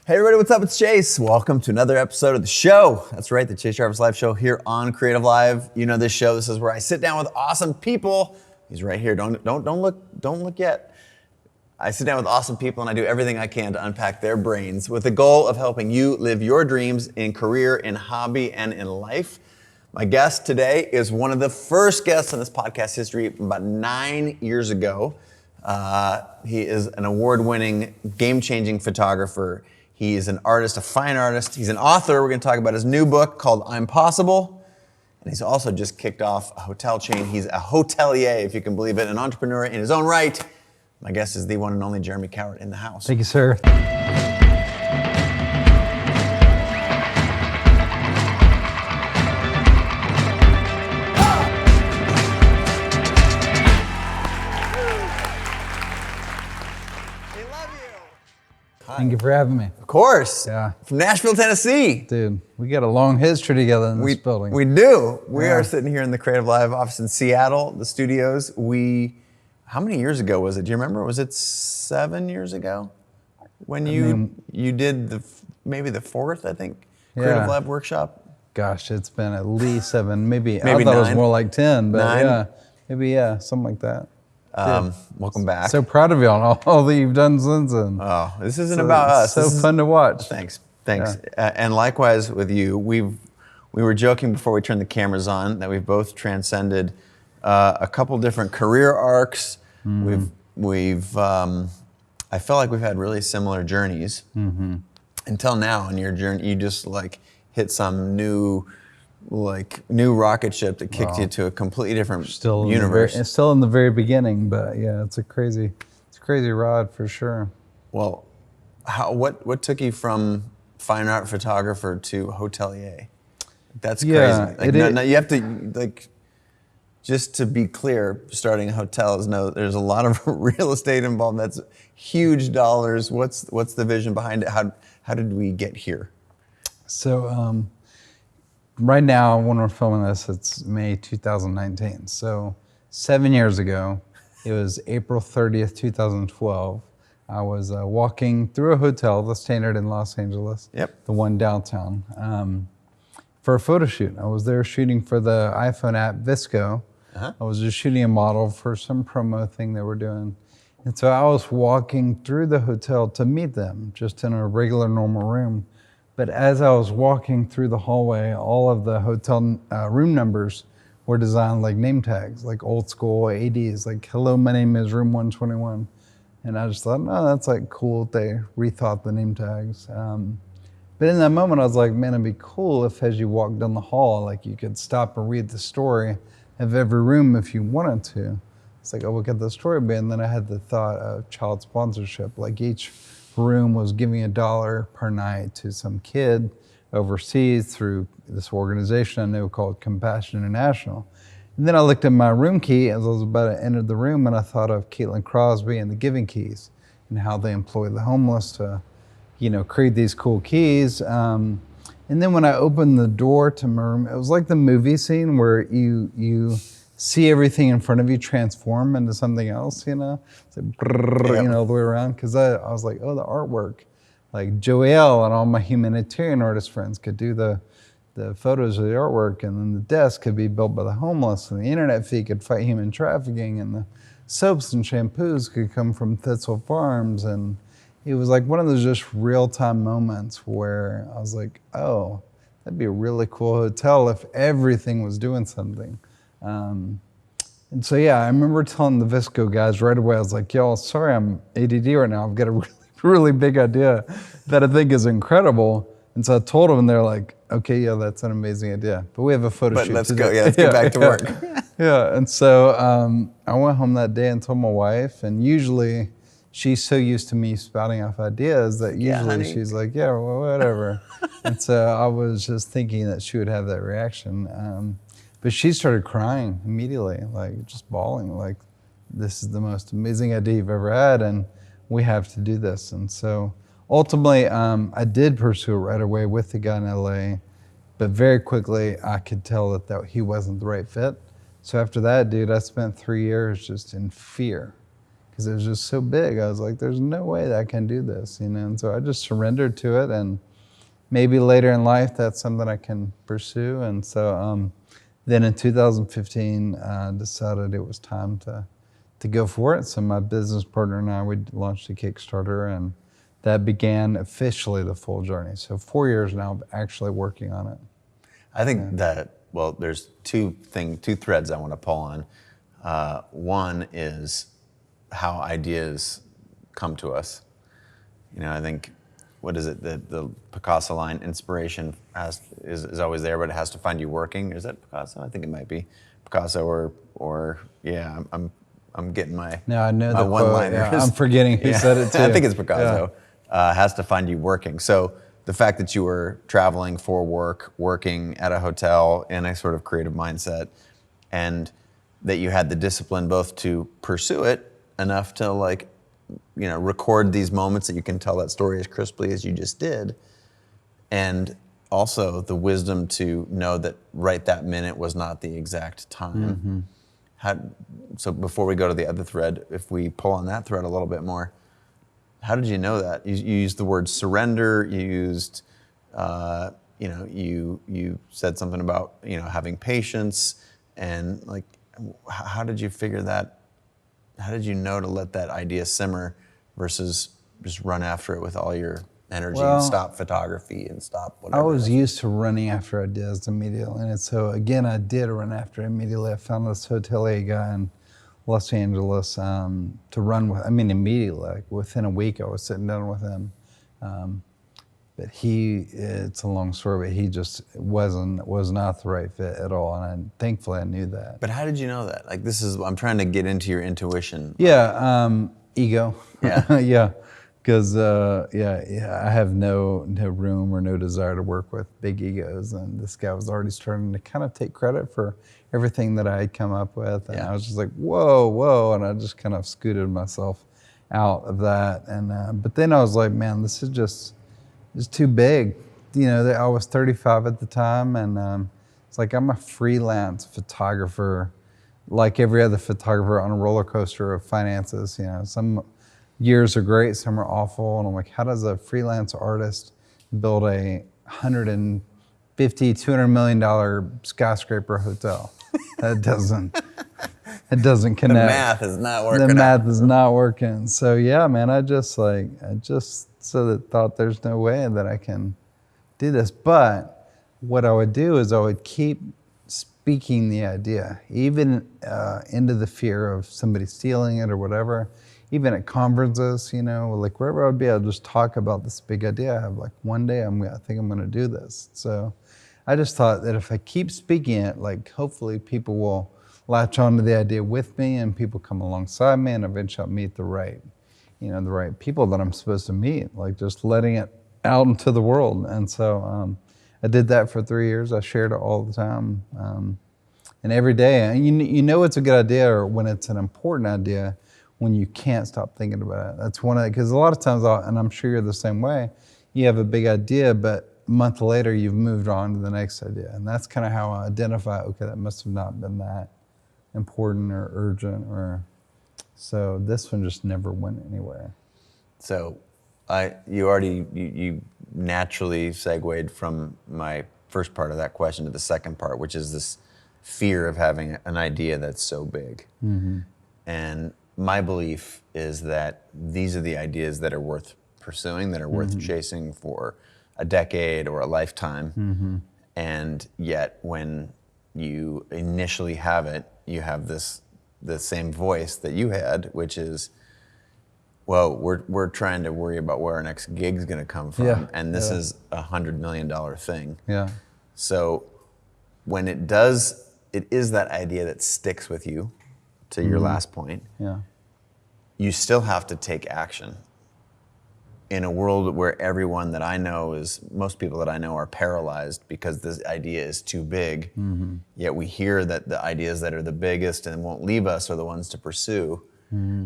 Hey everybody, what's up? It's Chase. Welcome to another episode of the show. That's right, the Chase Jarvis Live Show here on Creative Live. You know this show. This is where I sit down with awesome people. He's right here. Don't look yet. I sit down with awesome people and I do everything I can to unpack their brains with the goal of helping you live your dreams in career, in hobby, and in life. My guest today is one of the first guests in this podcast history about 9 years ago. He is an award-winning, game-changing photographer. He is an artist, a fine artist. He's an author. We're going to talk about his new book called I'm Possible. And he's also just kicked off a hotel chain. He's a hotelier, if you can believe it, an entrepreneur in his own right. My guest is the one and only Jeremy Cowart in the house. Thank you, sir. Thank you for having me. Of course. Yeah. From Nashville, Tennessee. Dude, we got a long history together in this building. We do. We are sitting here in the Creative Live office in Seattle, the studios. How many years ago was it? Do you remember? Was it 7 years ago? When you did maybe the fourth, I think, Creative Live workshop? Gosh, it's been at least 7, maybe I maybe thought 9. it was more like 10, but 9? something like that. Welcome back. So proud of you on all that you've done since then. Oh, this isn't about us. So fun to watch. Thanks. Yeah. And likewise with you. We were joking before we turned the cameras on that we've both transcended a couple different career arcs. I felt like we've had really similar journeys until now. In your journey, you just like hit some new rocket ship that kicked you to a completely different universe. It's still in the very beginning, but yeah, it's a crazy ride for sure. Well, what took you from fine art photographer to hotelier? That's crazy. You have to just to be clear, starting a hotel there's a lot of real estate involved. That's huge dollars. What's the vision behind it? How did we get here? So. Right now, when we're filming this, it's May 2019. So 7 years ago, it was April 30th, 2012. I was walking through a hotel, the Standard in Los Angeles, the one downtown, for a photo shoot. I was there shooting for the iPhone app Visco. I was just shooting a model for some promo thing they were doing. And so I was walking through the hotel to meet them, just in a regular, normal room. But as I was walking through the hallway, all of the hotel room numbers were designed like name tags, like old school 80s, like, hello, my name is room 121. And I just thought, no, that's like cool. They rethought the name tags. But in that moment, I was like, man, it'd be cool if as you walk down the hall, like you could stop and read the story of every room if you wanted to. It's like, oh, what could the story be? And then I had the thought of child sponsorship, like each room was giving $1 per night to some kid overseas through this organization I knew called Compassion International. And then I looked at my room key as I was about to enter the room, and I thought of Caitlin Crosby and the Giving Keys and how they employ the homeless to, create these cool keys. And then when I opened the door to my room, it was like the movie scene where you see everything in front of you transform into something else, It's like, all the way around. Because I was like, oh, the artwork. Like Joelle and all my humanitarian artist friends could do the photos of the artwork, and then the desk could be built by the homeless, and the internet feed could fight human trafficking, and the soaps and shampoos could come from Thistle Farms. And it was like one of those just real-time moments where I was like, oh, that'd be a really cool hotel if everything was doing something. And so, I remember telling the Visco guys right away, I was like, y'all, sorry, I'm ADD right now. I've got a really, really big idea that I think is incredible. And so I told them, and they're like, okay, yeah, that's an amazing idea. But we have a photo shoot. Let's go. Let's get back to work. And so I went home that day and told my wife, and usually she's so used to me spouting off ideas that usually she's like, yeah, well, whatever. And so I was just thinking that she would have that reaction. But she started crying immediately, like just bawling, like, this is the most amazing idea you've ever had, and we have to do this. And so ultimately, I did pursue it right away with the guy in LA, but very quickly I could tell that he wasn't the right fit. So after that, dude, I spent 3 years just in fear because it was just so big. I was like, there's no way that I can do this, And so I just surrendered to it, and maybe later in life that's something I can pursue. And so then in 2015, decided it was time to go for it. So my business partner and I, we launched a Kickstarter, and that began officially the full journey. So 4 years now of actually working on it. I think that, well, there's two threads I want to pull on. One is how ideas come to us. I think, what is it, the Picasso line, inspiration is always there, but it has to find you working. Is that Picasso? I think it might be Picasso or yeah, I'm getting my I know my the one-liners. quote. Yeah, I'm forgetting who said it too. I think it's Picasso. Has to find you working. So the fact that you were traveling for work, working at a hotel in a sort of creative mindset, and that you had the discipline both to pursue it enough to record these moments that you can tell that story as crisply as you just did, and also the wisdom to know that right that minute was not the exact time. So before we go to the other thread, if we pull on that thread a little bit more, how did you know that? You used the word surrender. You used, you said something about having patience, and how did you figure that? How did you know to let that idea simmer versus just run after it with all your energy and stop photography and stop whatever? I was used to running after ideas immediately. And so again, I did run after it immediately. I found this hotelier guy in Los Angeles to run with. I mean, immediately, within a week, I was sitting down with him. But it's a long story, but he just was not the right fit at all. And thankfully I knew that. But how did you know that? I'm trying to get into your intuition. Yeah, ego. Yeah. Yeah. Because I have no room or no desire to work with big egos, and this guy was already starting to kind of take credit for everything that I had come up with, and I was just like, whoa, and I just kind of scooted myself out of that, and but then I was like, man, this is just too big. I was 35 at the time, and it's like I'm a freelance photographer, like every other photographer on a roller coaster of finances. Some years are great, some are awful, and I'm like, how does a freelance artist build a $150, $200 million skyscraper hotel? That doesn't connect. The math is not working. The math is not working. So yeah, man, I just thought there's no way that I can do this. But what I would do is I would keep speaking the idea, even into the fear of somebody stealing it or whatever. Even at conferences, wherever I'd be, I'd just talk about this big idea I have. One day, I think I'm going to do this. So I just thought that if I keep speaking it, hopefully people will latch onto the idea with me, and people come alongside me, and eventually I'll meet the right people that I'm supposed to meet, just letting it out into the world. And so I did that for 3 years. I shared it all the time, and every day. And it's a good idea, or when it's an important idea, when you can't stop thinking about it. That's because a lot of times, and I'm sure you're the same way, you have a big idea, but a month later you've moved on to the next idea. And that's kind of how I identify, okay, that must have not been that important or urgent, so this one just never went anywhere. So you naturally segued from my first part of that question to the second part, which is this fear of having an idea that's so big. Mm-hmm. And my belief is that these are the ideas that are worth pursuing, that are worth chasing for a decade or a lifetime. Mm-hmm. And yet when you initially have it, you have the same voice that you had, which is, well, we're trying to worry about where our next gig's gonna come from. And this is $100 million thing. Yeah. So when it is that idea that sticks with you, to your last point, you still have to take action. In a world where everyone that I know most people that I know are paralyzed because this idea is too big, yet we hear that the ideas that are the biggest and won't leave us are the ones to pursue.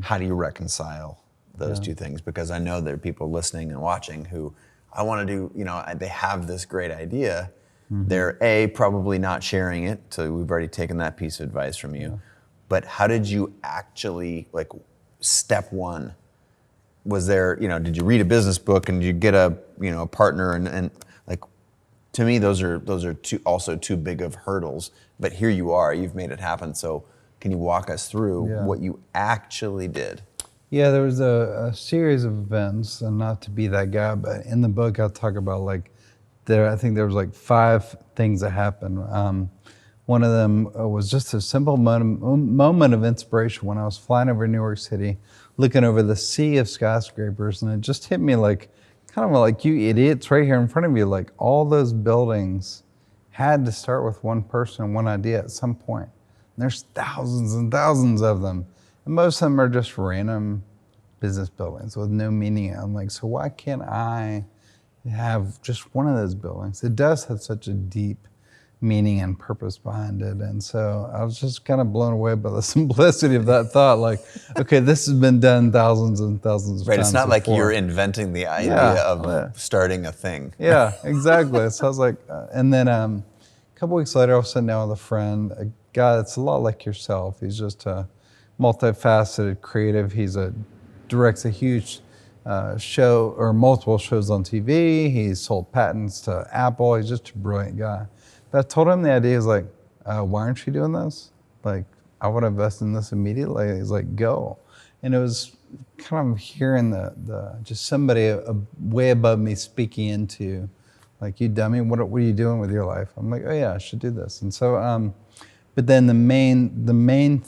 How do you reconcile those two things? Because I know there are people listening and watching who I want to do, they have this great idea. They're probably not sharing it, so we've already taken that piece of advice from you. But how did you actually, step one? Was there, did you read a business book and did you get a partner and like, to me, those are also too big of hurdles, but here you are, you've made it happen. So can you walk us through what you actually did? Yeah, there was a series of events, and not to be that guy, but in the book I talk about I think there was 5 things that happened. One of them was just a simple moment of inspiration when I was flying over New York City, looking over the sea of skyscrapers, and it just hit me kind of like, you idiots, right here in front of you, all those buildings had to start with one person, one idea at some point. And there's thousands and thousands of them. And most of them are just random business buildings with no meaning. I'm like, so why can't I have just one of those buildings? It does have such a deep meaning and purpose behind it. And so I was just kind of blown away by the simplicity of that thought. Okay, this has been done thousands and thousands of times. Right, it's not before. like you're inventing the idea of starting a thing. Yeah, exactly. So I was like, and then a couple weeks later, I was sitting down with a friend, a guy that's a lot like yourself. He's just a multifaceted creative. Directs a huge show or multiple shows on TV. He's sold patents to Apple. He's just a brilliant guy. But I told him the idea is why aren't you doing this? I want to invest in this immediately. He's like, go. And it was kind of hearing the just somebody way above me speaking into, you dummy, what are you doing with your life? I'm like, oh yeah, I should do this. And so, but then the main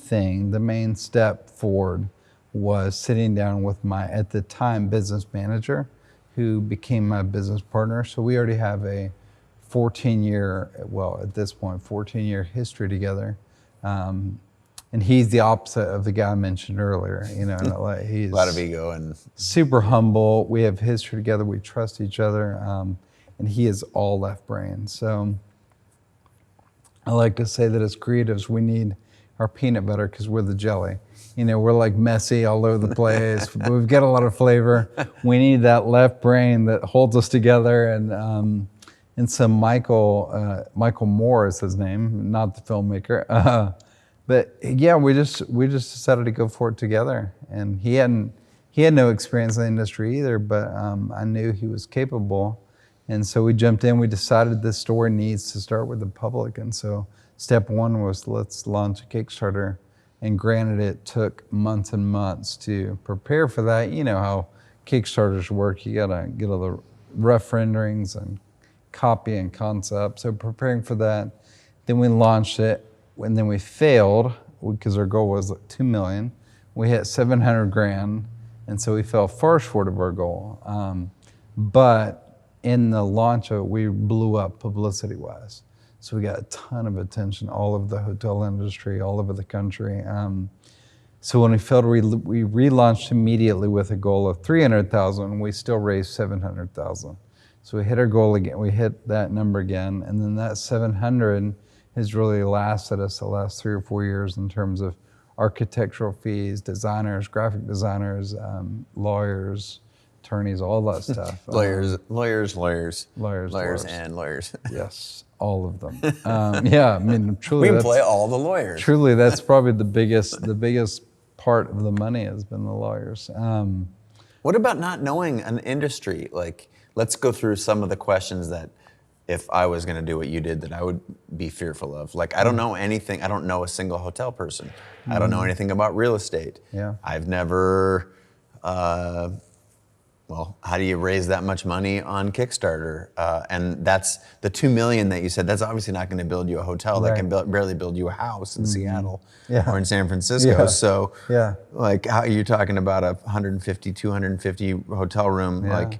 step forward was sitting down with my, at the time, business manager, who became my business partner. So we already have a 14-year history together. And he's the opposite of the guy I mentioned earlier. He's a lot of ego and super humble. We have history together. We trust each other. And he is all left brain. So I like to say that as creatives, we need our peanut butter because we're the jelly. We're messy all over the place, but we've got a lot of flavor. We need that left brain that holds us together. And so Michael Moore is his name, not the filmmaker. But yeah, we just decided to go for it together. And he had no experience in the industry either, but I knew he was capable. And so we jumped in. We decided this story needs to start with the public. And so step one was, let's launch a Kickstarter. And granted, it took months and months to prepare for that. You know how Kickstarters work. You gotta get all the rough renderings and copy and concept. So preparing for that. Then we launched it, and then we failed because our goal was 2 million. We hit 700 grand, and so we fell far short of our goal. But in the launch of it, we blew up publicity-wise. So we got a ton of attention, all over the hotel industry, all over the country. So when we failed, we relaunched immediately with a goal of 300,000. We still raised 700,000. So we hit our goal again. We hit that number again, and then that 700 has really lasted us the last 3 or 4 years in terms of architectural fees, designers, graphic designers, lawyers, attorneys, all that stuff. Lawyers, and lawyers. Yes, all of them. Yeah, I mean, truly, we play all the lawyers. Truly, that's probably the biggest part of the money has been the lawyers. What about not knowing an industry? Let's go through some of the questions that, if I was going to do what you did, that I would be fearful of. I don't know anything. I don't know a single hotel person. I don't know anything about real estate. Yeah. I've never. Well, how do you raise that much money on Kickstarter? And that's the 2 million that you said. That's obviously not going to build you a hotel. That can barely build you a house in Seattle or in San Francisco. Yeah. So, yeah. How are you talking about a 150, 250 hotel room? Yeah.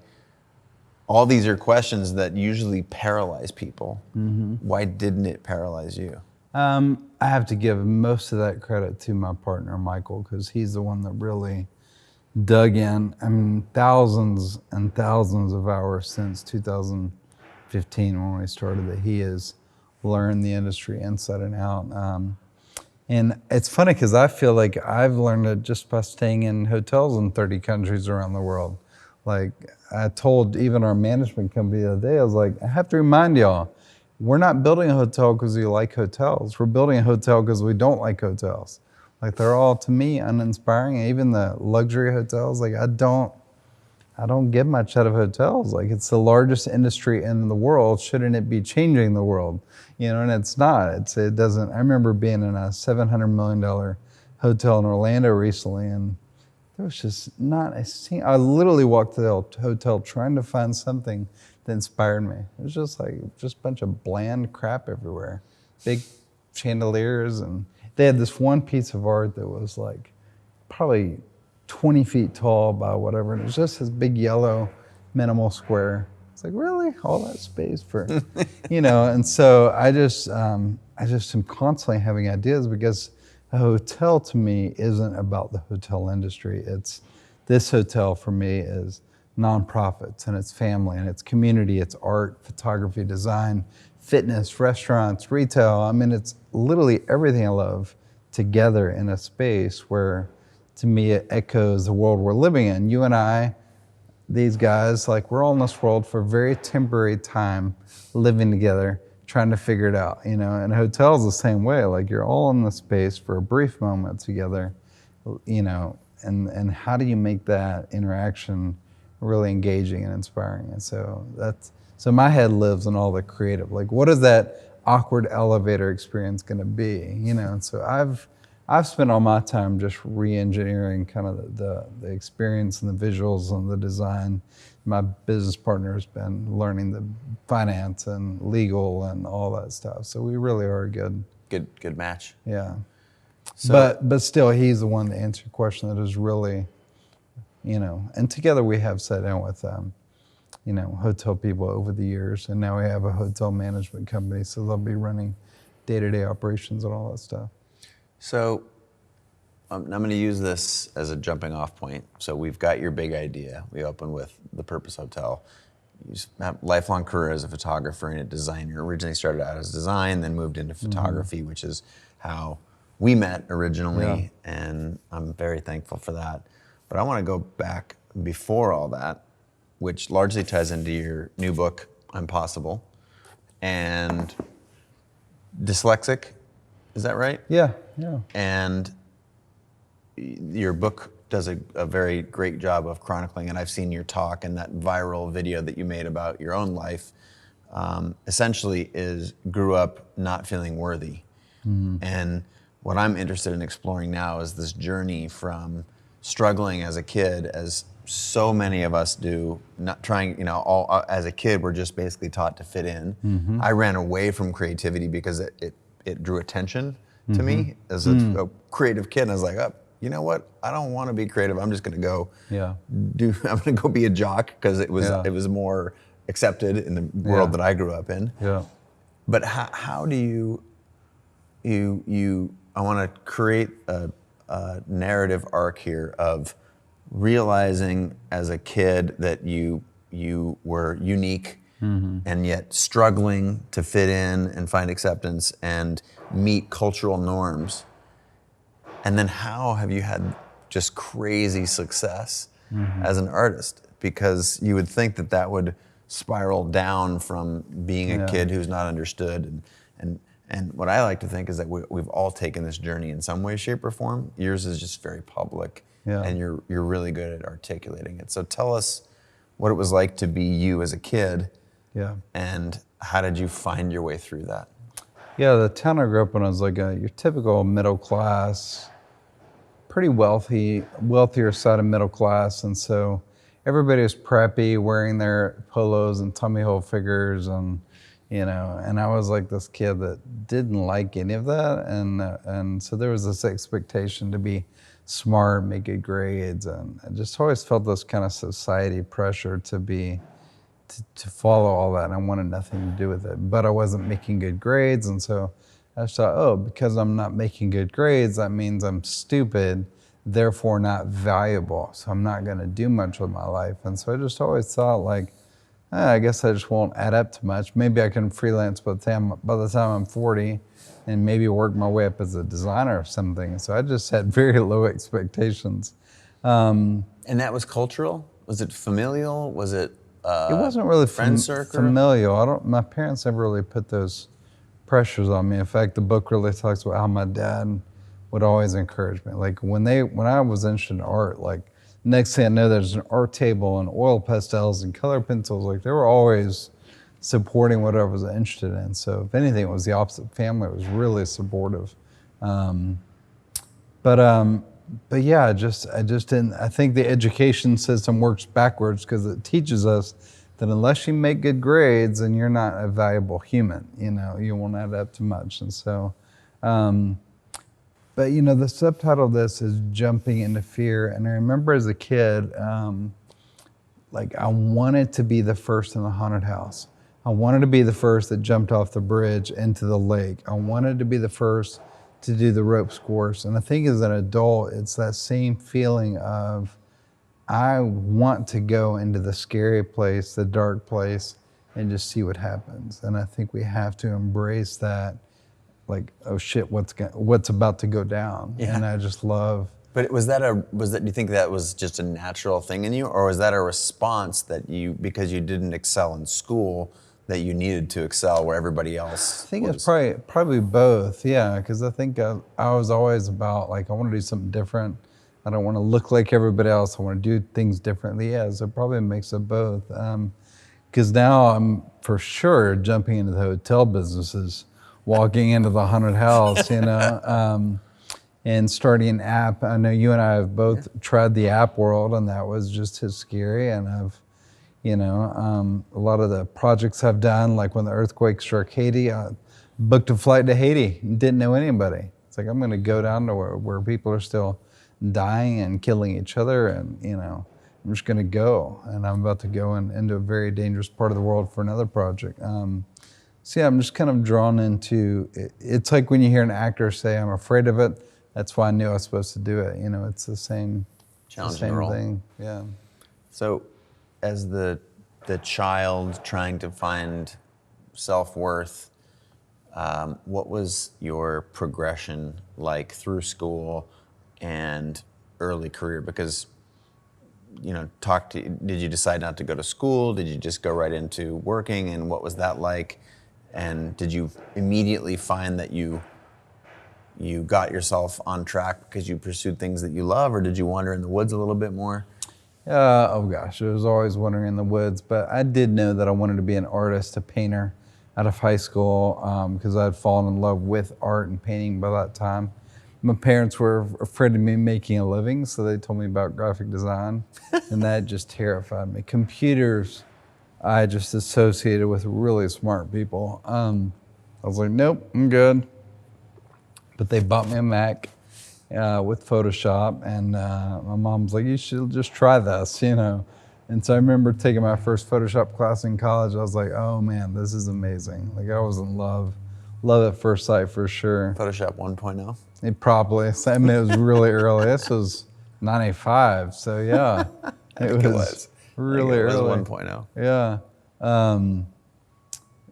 All these are questions that usually paralyze people. Why didn't it paralyze you? I have to give most of that credit to my partner, Michael, because he's the one that really dug in. I mean, thousands and thousands of hours since 2015 when we started that he has learned the industry inside and out. And it's funny because I feel like I've learned it just by staying in hotels in 30 countries around the world. I told even our management company the other day, I was like, I have to remind y'all, we're not building a hotel because we like hotels. We're building a hotel because we don't like hotels. Like they're all, to me, uninspiring. And even the luxury hotels, like I don't get much out of hotels. Like it's the largest industry in the world. Shouldn't it be changing the world? And it's not. It doesn't. I remember being in a $700 million hotel in Orlando recently, and there was just not a scene. I literally walked to the hotel trying to find something that inspired me. It was just a bunch of bland crap everywhere. Big chandeliers, and they had this one piece of art that was like probably 20 feet tall by whatever, and it was just this big yellow minimal square. It's like, really? All that space for, and so I just am constantly having ideas, because a hotel to me isn't about the hotel industry. This hotel for me is nonprofits, and it's family, and it's community, it's art, photography, design, fitness, restaurants, retail. I mean, it's literally everything I love together in a space where, to me, it echoes the world we're living in. You and I, these guys, like we're all in this world for a very temporary time, living together, trying to figure it out, and a hotel's the same way. Like you're all in the space for a brief moment together, and how do you make that interaction really engaging and inspiring? And so my head lives in all the creative. Like, what is that awkward elevator experience going to be? And so I've spent all my time just re-engineering kind of the experience and the visuals and the design. My business partner has been learning the finance and legal and all that stuff. So we really are a good match. Yeah. So, but still, he's the one to answer your question that is really, and together we have sat down with hotel people over the years, and now we have a hotel management company, so they'll be running day-to-day operations and all that stuff. So I'm going to use this as a jumping off point. So we've got your big idea. We opened with the Purpose Hotel. You have a lifelong career as a photographer and a designer. Originally started out as design, then moved into photography, which is how we met originally, and I'm very thankful for that. But I want to go back before all that, which largely ties into your new book, I'm Possible, and dyslexic, is that right? Yeah. And your book does a very great job of chronicling, and I've seen your talk and that viral video that you made about your own life, essentially grew up not feeling worthy. And what I'm interested in exploring now is this journey from struggling as a kid, as so many of us do, not trying, as a kid, we're just basically taught to fit in. I ran away from creativity because it drew attention to me as a creative kid. And I was like, oh, you know what? I don't want to be creative. I'm just going to go I'm going to go be a jock, because it was more accepted in the world that I grew up in. Yeah. But how do you I want to create a narrative arc here of realizing as a kid that you were unique, and yet struggling to fit in and find acceptance and meet cultural norms. And then how have you had just crazy success as an artist? Because you would think that would spiral down from being a kid who's not understood. And what I like to think is that we've all taken this journey in some way, shape, or form. Yours is just very public, and you're really good at articulating it. So tell us what it was like to be you as a kid, and how did you find your way through that? Yeah, the town I grew up in was like your typical middle class, pretty wealthier side of middle class, and so everybody was preppy, wearing their polos and Tommy Hilfigers, and I was like this kid that didn't like any of that, and so there was this expectation to be smart, make good grades, and I just always felt this kind of society pressure to follow all that, and I wanted nothing to do with it. But I wasn't making good grades, and so I just thought, because I'm not making good grades, that means I'm stupid, therefore not valuable, so I'm not going to do much with my life. And so I just always thought, like, I guess I just won't add up to much. Maybe I can freelance by the time I'm 40 and maybe work my way up as a designer or something. So I just had very low expectations. And that was cultural? Was it familial? Was it it wasn't really friend circle? familial. My parents never really put those pressures on me. In fact, the book really talks about how my dad would always encourage me. Like when I was interested in art, like next thing I know, there's an art table and oil pastels and color pencils. Like they were always supporting what I was interested in. So if anything, it was the opposite. Family was really supportive. But yeah, I just didn't. I think the education system works backwards because it teaches us that unless you make good grades, then you're not a valuable human. You won't add up to much. And so, but the subtitle of this is Jumping into Fear. And I remember as a kid, like I wanted to be the first in the haunted house. I wanted to be the first that jumped off the bridge into the lake. I wanted to be the first to do the ropes course. And I think as an adult, it's that same feeling of, I want to go into the scary place, the dark place, and just see what happens. And I think we have to embrace that, like, oh shit, what's about to go down? Yeah. And I just love. But do you think that was just a natural thing in you, or was that a response that because you didn't excel in school, that you needed to excel where everybody else I think was? it's probably both, yeah, because I think I was always about, like, I want to do something different. I don't want to look like everybody else. I want to do things differently. Yeah, so it probably a mix of both. Because now I'm for sure jumping into the hotel businesses, walking into the haunted house, and starting an app. I know you and I have both tried the app world, and that was just as scary. And a lot of the projects I've done, like when the earthquake struck Haiti, I booked a flight to Haiti, didn't know anybody. It's like, I'm going to go down to where people are still dying and killing each other, and I'm just going to go, and I'm about to go into a very dangerous part of the world for another project. So yeah, I'm just kind of drawn into it. It's like when you hear an actor say, "I'm afraid of it." That's why I knew I was supposed to do it. It's the same thing. Yeah. So, as the child trying to find self-worth, what was your progression like through school and early career? Because, did you decide not to go to school? Did you just go right into working? And what was that like? And did you immediately find that you got yourself on track because you pursued things that you love, or did you wander in the woods a little bit more? Oh gosh, I was always wandering in the woods, but I did know that I wanted to be an artist, a painter out of high school, because I had fallen in love with art and painting by that time. My parents were afraid of me making a living, so they told me about graphic design, and that just terrified me. Computers, I just associated with really smart people. I was like, nope, I'm good. But they bought me a Mac with Photoshop, and my mom's like, you should just try this, And so I remember taking my first Photoshop class in college. I was like, oh man, this is amazing. Like, I was in love at first sight for sure. Photoshop 1.0? It probably, it was really early. This was 95, so yeah. It was really early. It was 1.0. Yeah.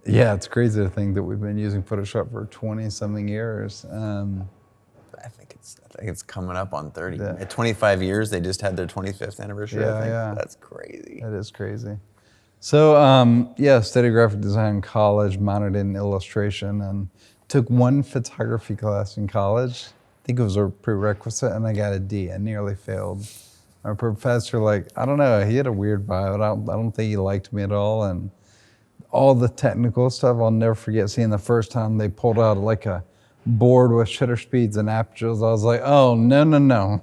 Yeah, it's crazy to think that we've been using Photoshop for 20-something years. I think it's coming up on 30. Yeah. At 25 years, they just had their 25th anniversary. Yeah, I think. yeah. That's crazy. That is crazy. So, studied graphic design in college, minored in illustration, and took one photography class in college. I think it was a prerequisite, and I got a D. I nearly failed. Our professor, I don't know, he had a weird vibe. I don't think he liked me at all, and all the technical stuff, I'll never forget seeing the first time they pulled out like a board with shutter speeds and apertures. I was like, oh, no.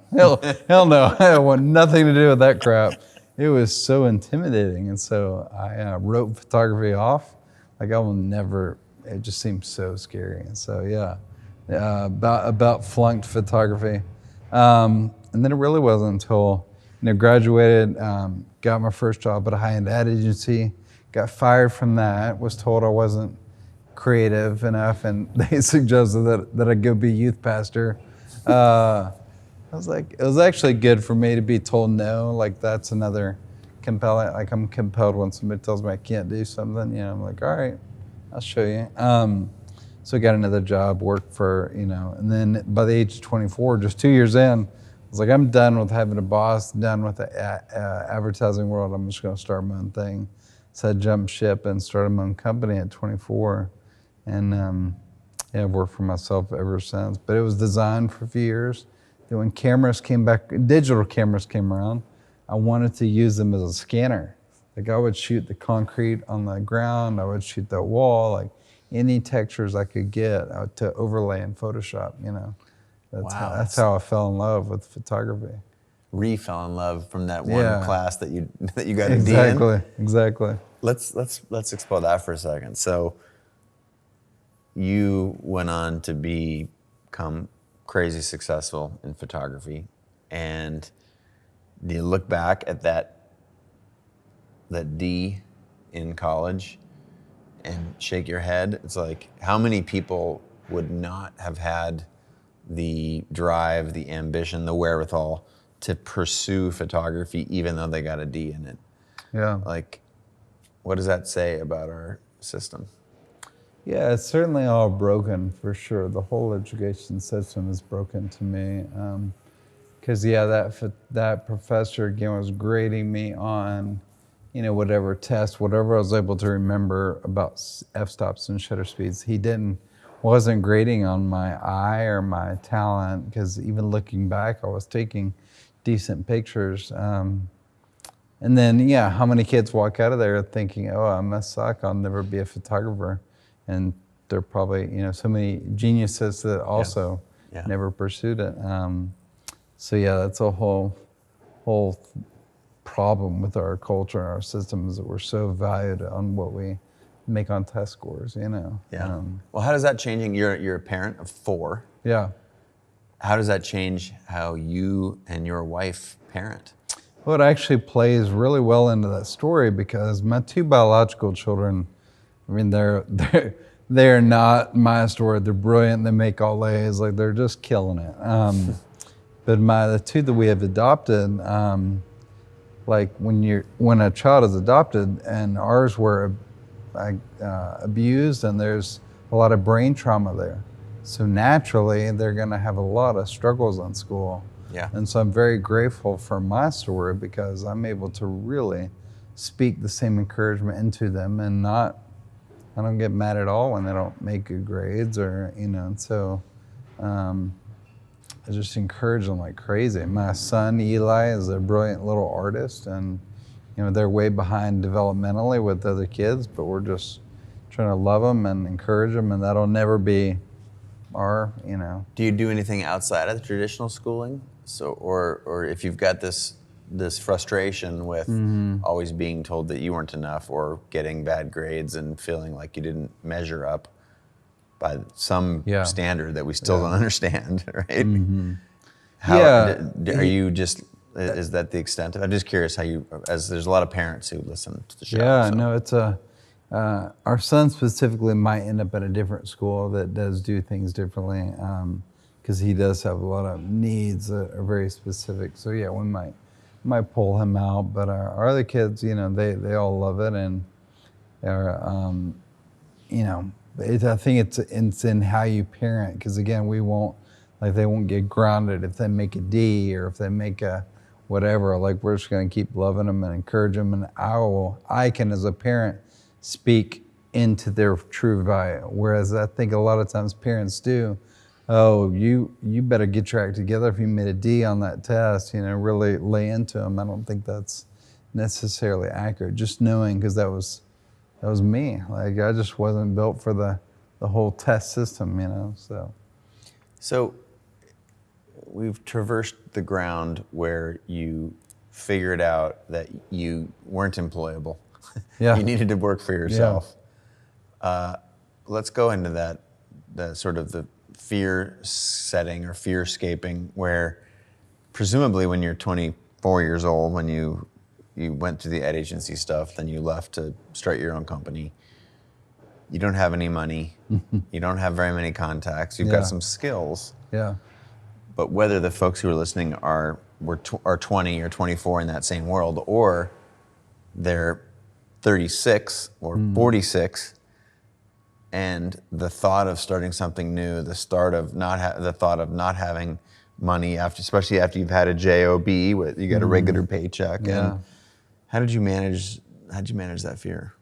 Hell no. I want nothing to do with that crap. It was so intimidating. And so I wrote photography off. Like, I will never, it just seemed so scary. And so, yeah, about flunked photography. And then it really wasn't until, graduated, got my first job at a high-end ad agency, got fired from that, was told I wasn't creative enough, and they suggested that I go be youth pastor. I was like, it was actually good for me to be told no. Like, that's another compelling, like, I'm compelled when somebody tells me I can't do something, I'm like, all right, I'll show you. So I got another job, worked for, and then by the age of 24, just 2 years in, I was like, I'm done with having a boss, done with the advertising world. I'm just going to start my own thing. So I jumped ship and started my own company at 24. And Yeah, I've worked for myself ever since. But it was designed for a few years. Then when cameras came back, digital cameras came around, I wanted to use them as a scanner. Like I would shoot the concrete on the ground, I would shoot the wall, like any textures I could get to overlay in Photoshop, you know. Wow. That's how I fell in love with photography. Fell in love from that one Yeah. class that you got a D in. Exactly. Let's explore that for a second. So you went on to become crazy successful in photography, and do you look back at that D in college and shake your head? It's like, how many people would not have had the drive, the ambition, the wherewithal to pursue photography even though they got a D in it? Yeah. Like, what does that say about our system? Yeah, it's certainly all broken for sure. The whole education system is broken to me. Because that professor again was grading me on, you know, whatever test, whatever I was able to remember about f-stops and shutter speeds. He wasn't grading on my eye or my talent, because even looking back, I was taking decent pictures. And then, yeah, how many kids walk out of there thinking, oh, I must suck, I'll never be a photographer. And there are probably, you know, so many geniuses that also never pursued it. So yeah, that's a whole problem with our culture and our system, is that we're so valued on what we make on test scores, you know. Yeah. Well, how does that changing? You're a parent of 4. Yeah. How does that change how you and your wife parent? Well, it actually plays really well into that story, because my 2 biological children, I mean, they're not my story. They're brilliant. They make all A's. Like, they're just killing it. But the 2 that we have adopted, like when a child is adopted, and ours were abused, and there's a lot of brain trauma there. So naturally, they're going to have a lot of struggles in school. Yeah. And so I'm very grateful for my story, because I'm able to really speak the same encouragement into them, and I don't get mad at all when they don't make good grades, or, you know, and so I just encourage them like crazy. My son, Eli, is a brilliant little artist, and, you know, they're way behind developmentally with other kids, but we're just trying to love them and encourage them, and that'll never be our, you know. Do you do anything outside of the traditional schooling? So, or if you've got this frustration with always being told that you weren't enough, or getting bad grades and feeling like you didn't measure up by some standard that we still don't understand, right? Mm-hmm. Are you just, is that the extent of it? I'm just curious how you, as there's a lot of parents who listen to the show. Yeah, so. No, it's our son specifically might end up at a different school that does do things differently, because he does have a lot of needs that are very specific. So yeah, we might pull him out, but our other kids, you know, they all love it, and are, you know, I think it's in how you parent, because again, they won't get grounded if they make a D, or if they make a whatever. Like, we're just going to keep loving them and encourage them, and I can, as a parent, speak into their true value. Whereas I think a lot of times parents do, oh, you better get your act together if you made a D on that test, you know, really lay into them. I don't think that's necessarily accurate. Just knowing, because that was me. Like, I just wasn't built for the whole test system, you know, So we've traversed the ground where you figured out that you weren't employable. Yeah. You needed to work for yourself. Yeah. Let's go into the sort of the fear setting, or fearscaping, where presumably when you're 24 years old, when you went through the ad agency stuff, then you left to start your own company. You don't have any money. You don't have very many contacts. You've got some skills. Yeah. But whether the folks who are listening are 20 or 24 in that same world, or they're 36 or 46, and the thought of starting something new, the thought of not having money, especially after you've had a job, you got a regular paycheck. Yeah. And how did you manage that fear?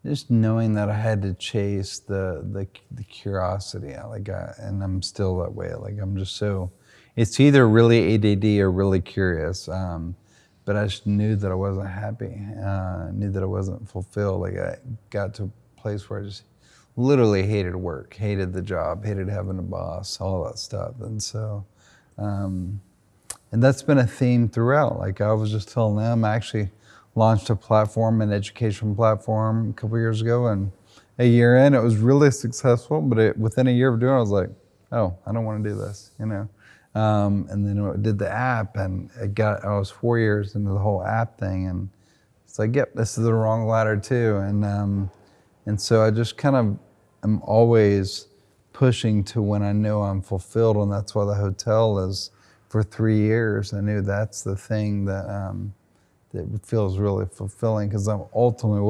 just knowing that I had to chase the curiosity, and I'm still that way. Like I'm just so, it's either really ADD or really curious. But I just knew that I wasn't happy. Knew that I wasn't fulfilled. Like I got to a place where I just literally hated work, hated the job, hated having a boss, all that stuff. And so, and that's been a theme throughout. Like I was just telling them, I actually launched a platform, an education platform a couple years ago, and a year in, it was really successful, but within a year of doing it, I was like, oh, I don't want to do this, you know? And then I did the app, and I was 4 years into the whole app thing, and it's like, yep, this is the wrong ladder too. And so I just kind of am always pushing to when I know I'm fulfilled, and that's why the hotel is for 3 years. I knew that's the thing that feels really fulfilling, because I've ultimately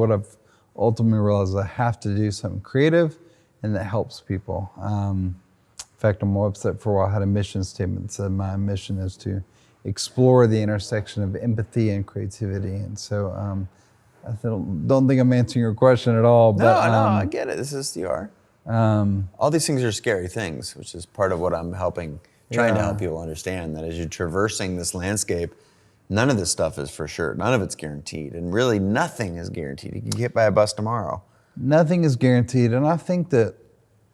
realized I have to do something creative and that helps people. In fact, on my website for a while I had a mission statement that said my mission is to explore the intersection of empathy and creativity. And so I don't think I'm answering your question at all. No, But, no, I get it. You are. All these things are scary things, which is part of what I'm trying to help people understand, that as you're traversing this landscape, none of this stuff is for sure. None of it's guaranteed. And really nothing is guaranteed. You can get hit by a bus tomorrow. Nothing is guaranteed. And I think that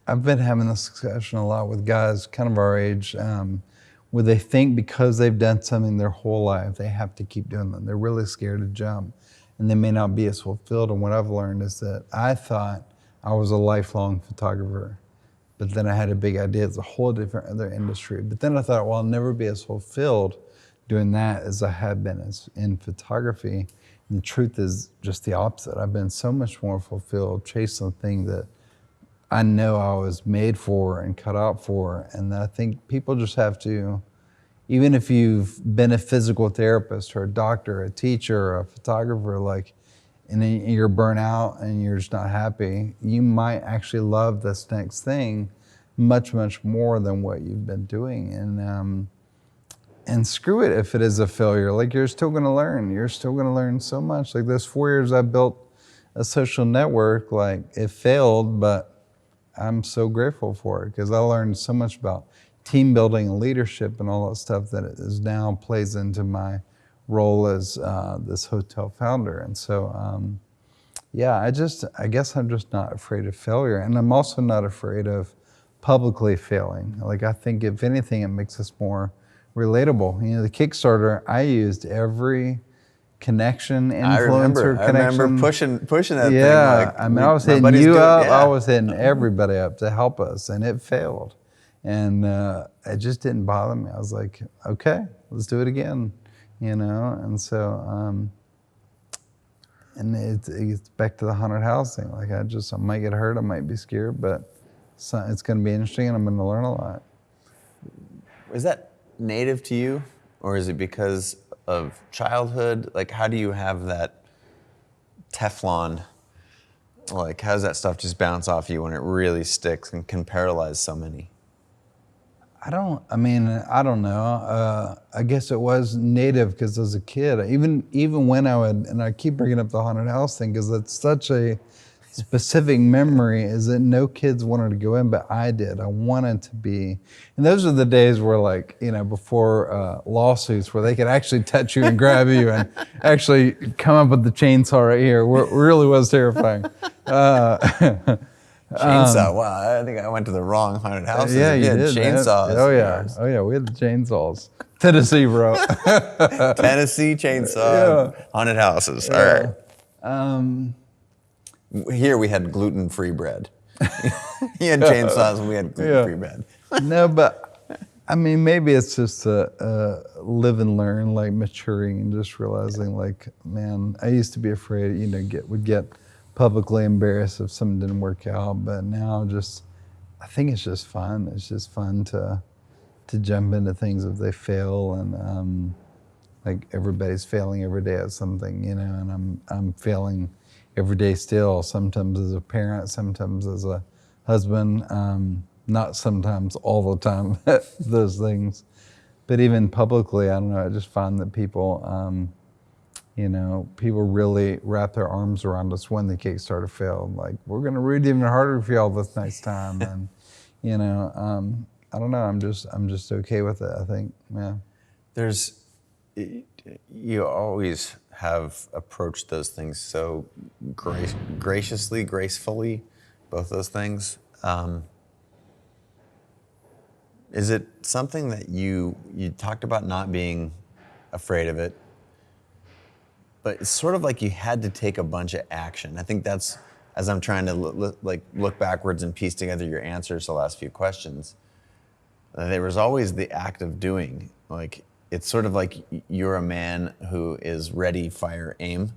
I've been having this discussion a lot with guys kind of our age, where they think because they've done something their whole life, they have to keep doing them. They're really scared to jump, and they may not be as fulfilled. And what I've learned is that I thought I was a lifelong photographer, but then I had a big idea. It's a whole different other industry. But then I thought, well, I'll never be as fulfilled doing that as I have been in photography. And the truth is just the opposite. I've been so much more fulfilled chasing something that I know I was made for and cut out for. And I think people just have to, even if you've been a physical therapist or a doctor, a teacher, or a photographer, like, and then you're burnt out and you're just not happy, you might actually love this next thing much, much more than what you've been doing. And screw it if it is a failure. Like, you're still gonna learn. You're still gonna learn so much. Like, those 4 years I built a social network, like, it failed, but I'm so grateful for it, because I learned so much about team building and leadership and all that stuff that is now plays into my role as this hotel founder. And so, yeah, I guess I'm just not afraid of failure. And I'm also not afraid of publicly failing. Like, I think if anything, it makes us more relatable. You know, the Kickstarter, I used every connection, influencer connection. I remember pushing that thing. Yeah, I mean, I was hitting you up, I was hitting everybody up to help us, and it failed. And it just didn't bother me. I was like, okay, let's do it again, you know? And so, and it's back to the haunted house thing. Like, I might get hurt, I might be scared, but it's gonna be interesting, and I'm gonna learn a lot. Is that native to you, or is it because of childhood? Like, how do you have that Teflon? Like, how does that stuff just bounce off you when it really sticks and can paralyze so many? I don't know. I guess it was native because as a kid, even when and I keep bringing up the haunted house thing because it's such a specific memory, is that no kids wanted to go in, but I did. I wanted to be. And those are the days where, like, you know, before lawsuits, where they could actually touch you and grab you and actually come up with the chainsaw right here. It really was terrifying. Chainsaw. Wow, I think I went to the wrong haunted house. Yeah, you did. Chainsaws. Oh yeah, we had the chainsaws. Tennessee, bro. Tennessee chainsaw. Yeah. Haunted houses. Yeah. All right. Here we had gluten-free bread. He had chainsaws and we had gluten-free bread. No, but I mean, maybe it's just a live and learn, like maturing and just realizing, like, man, I used to be afraid, you know, would get publicly embarrassed if something didn't work out, but now I think it's just fun. It's just fun to jump into things if they fail, and like, everybody's failing every day at something, you know, and I'm failing every day still, sometimes as a parent, sometimes as a husband, not sometimes, all the time, those things. But even publicly, I don't know, I just find that people people really wrapped their arms around us when the Kickstarter failed. Like, we're going to root even harder for y'all this next time. And, I don't know. I'm just okay with it, I think. Yeah. You always have approached those things so graciously, gracefully, both those things. Is it something that you talked about not being afraid of it, but it's sort of like you had to take a bunch of action? I think that's, as I'm trying to look backwards and piece together your answers to the last few questions, there was always the act of doing. Like, it's sort of like you're a man who is ready, fire, aim.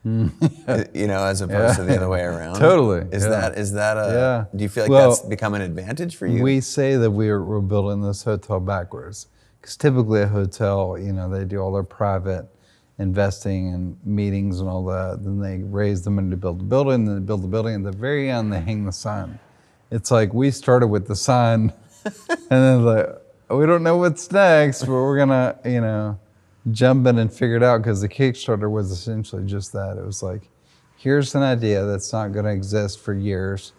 As opposed to the other way around. Totally. Is that a? Yeah. Do you feel like that's become an advantage for you? We say that we're building this hotel backwards, because typically a hotel, they do all their private investing and meetings and all that. Then they raise the money to build the building. Then they build the building. At the very end, they hang the sign. It's like we started with the sign, and then we don't know what's next, but we're gonna, jump in and figure it out, because the Kickstarter was essentially just that. It was like, here's an idea that's not going to exist for years,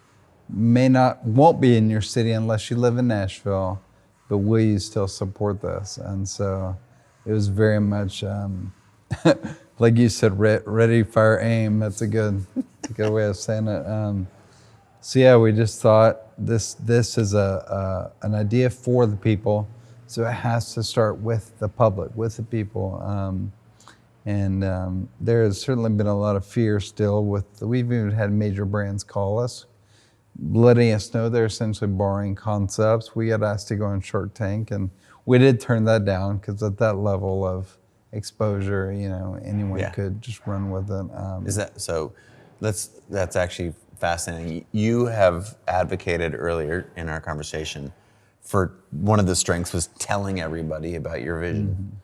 won't be in your city unless you live in Nashville, but will you still support this? And so it was very much, like you said, ready, fire, aim. That's a good way of saying it. So yeah, we just thought this is an idea for the people. So it has to start with the public, with the people. And there has certainly been a lot of fear still we've even had major brands call us, letting us know they're essentially borrowing concepts. We got asked to go on Shark Tank, and we did turn that down, because at that level of exposure, anyone could just run with it. Is that so? That's actually fascinating. You have advocated earlier in our conversation for one of the strengths was telling everybody about your vision,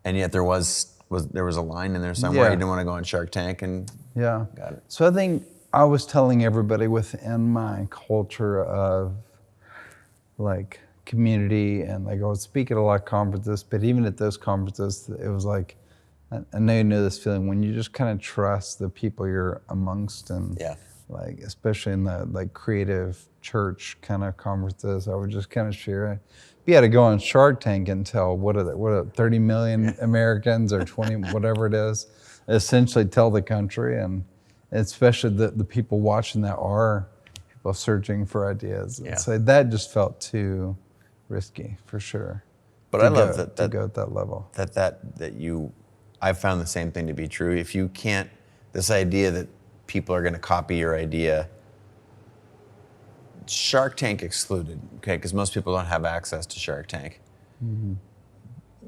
and yet there was a line in there somewhere. You didn't want to go on Shark Tank, and got it. So I think I was telling everybody within my culture of like community, and like I would speak at a lot of conferences, but even at those conferences, it was like, I know you know this feeling when you just kind of trust the people you're amongst, and like especially in the like creative church kind of conferences, I would just kind of share. You had to go on Shark Tank and tell what are 30 million Americans or 20 whatever it is, essentially tell the country, and especially the people watching that are people searching for ideas. So that just felt too risky for sure. But I love that to go at that level. I found the same thing to be true. If you can't, this idea that people are going to copy your idea, Shark Tank excluded, okay, because most people don't have access to Shark Tank.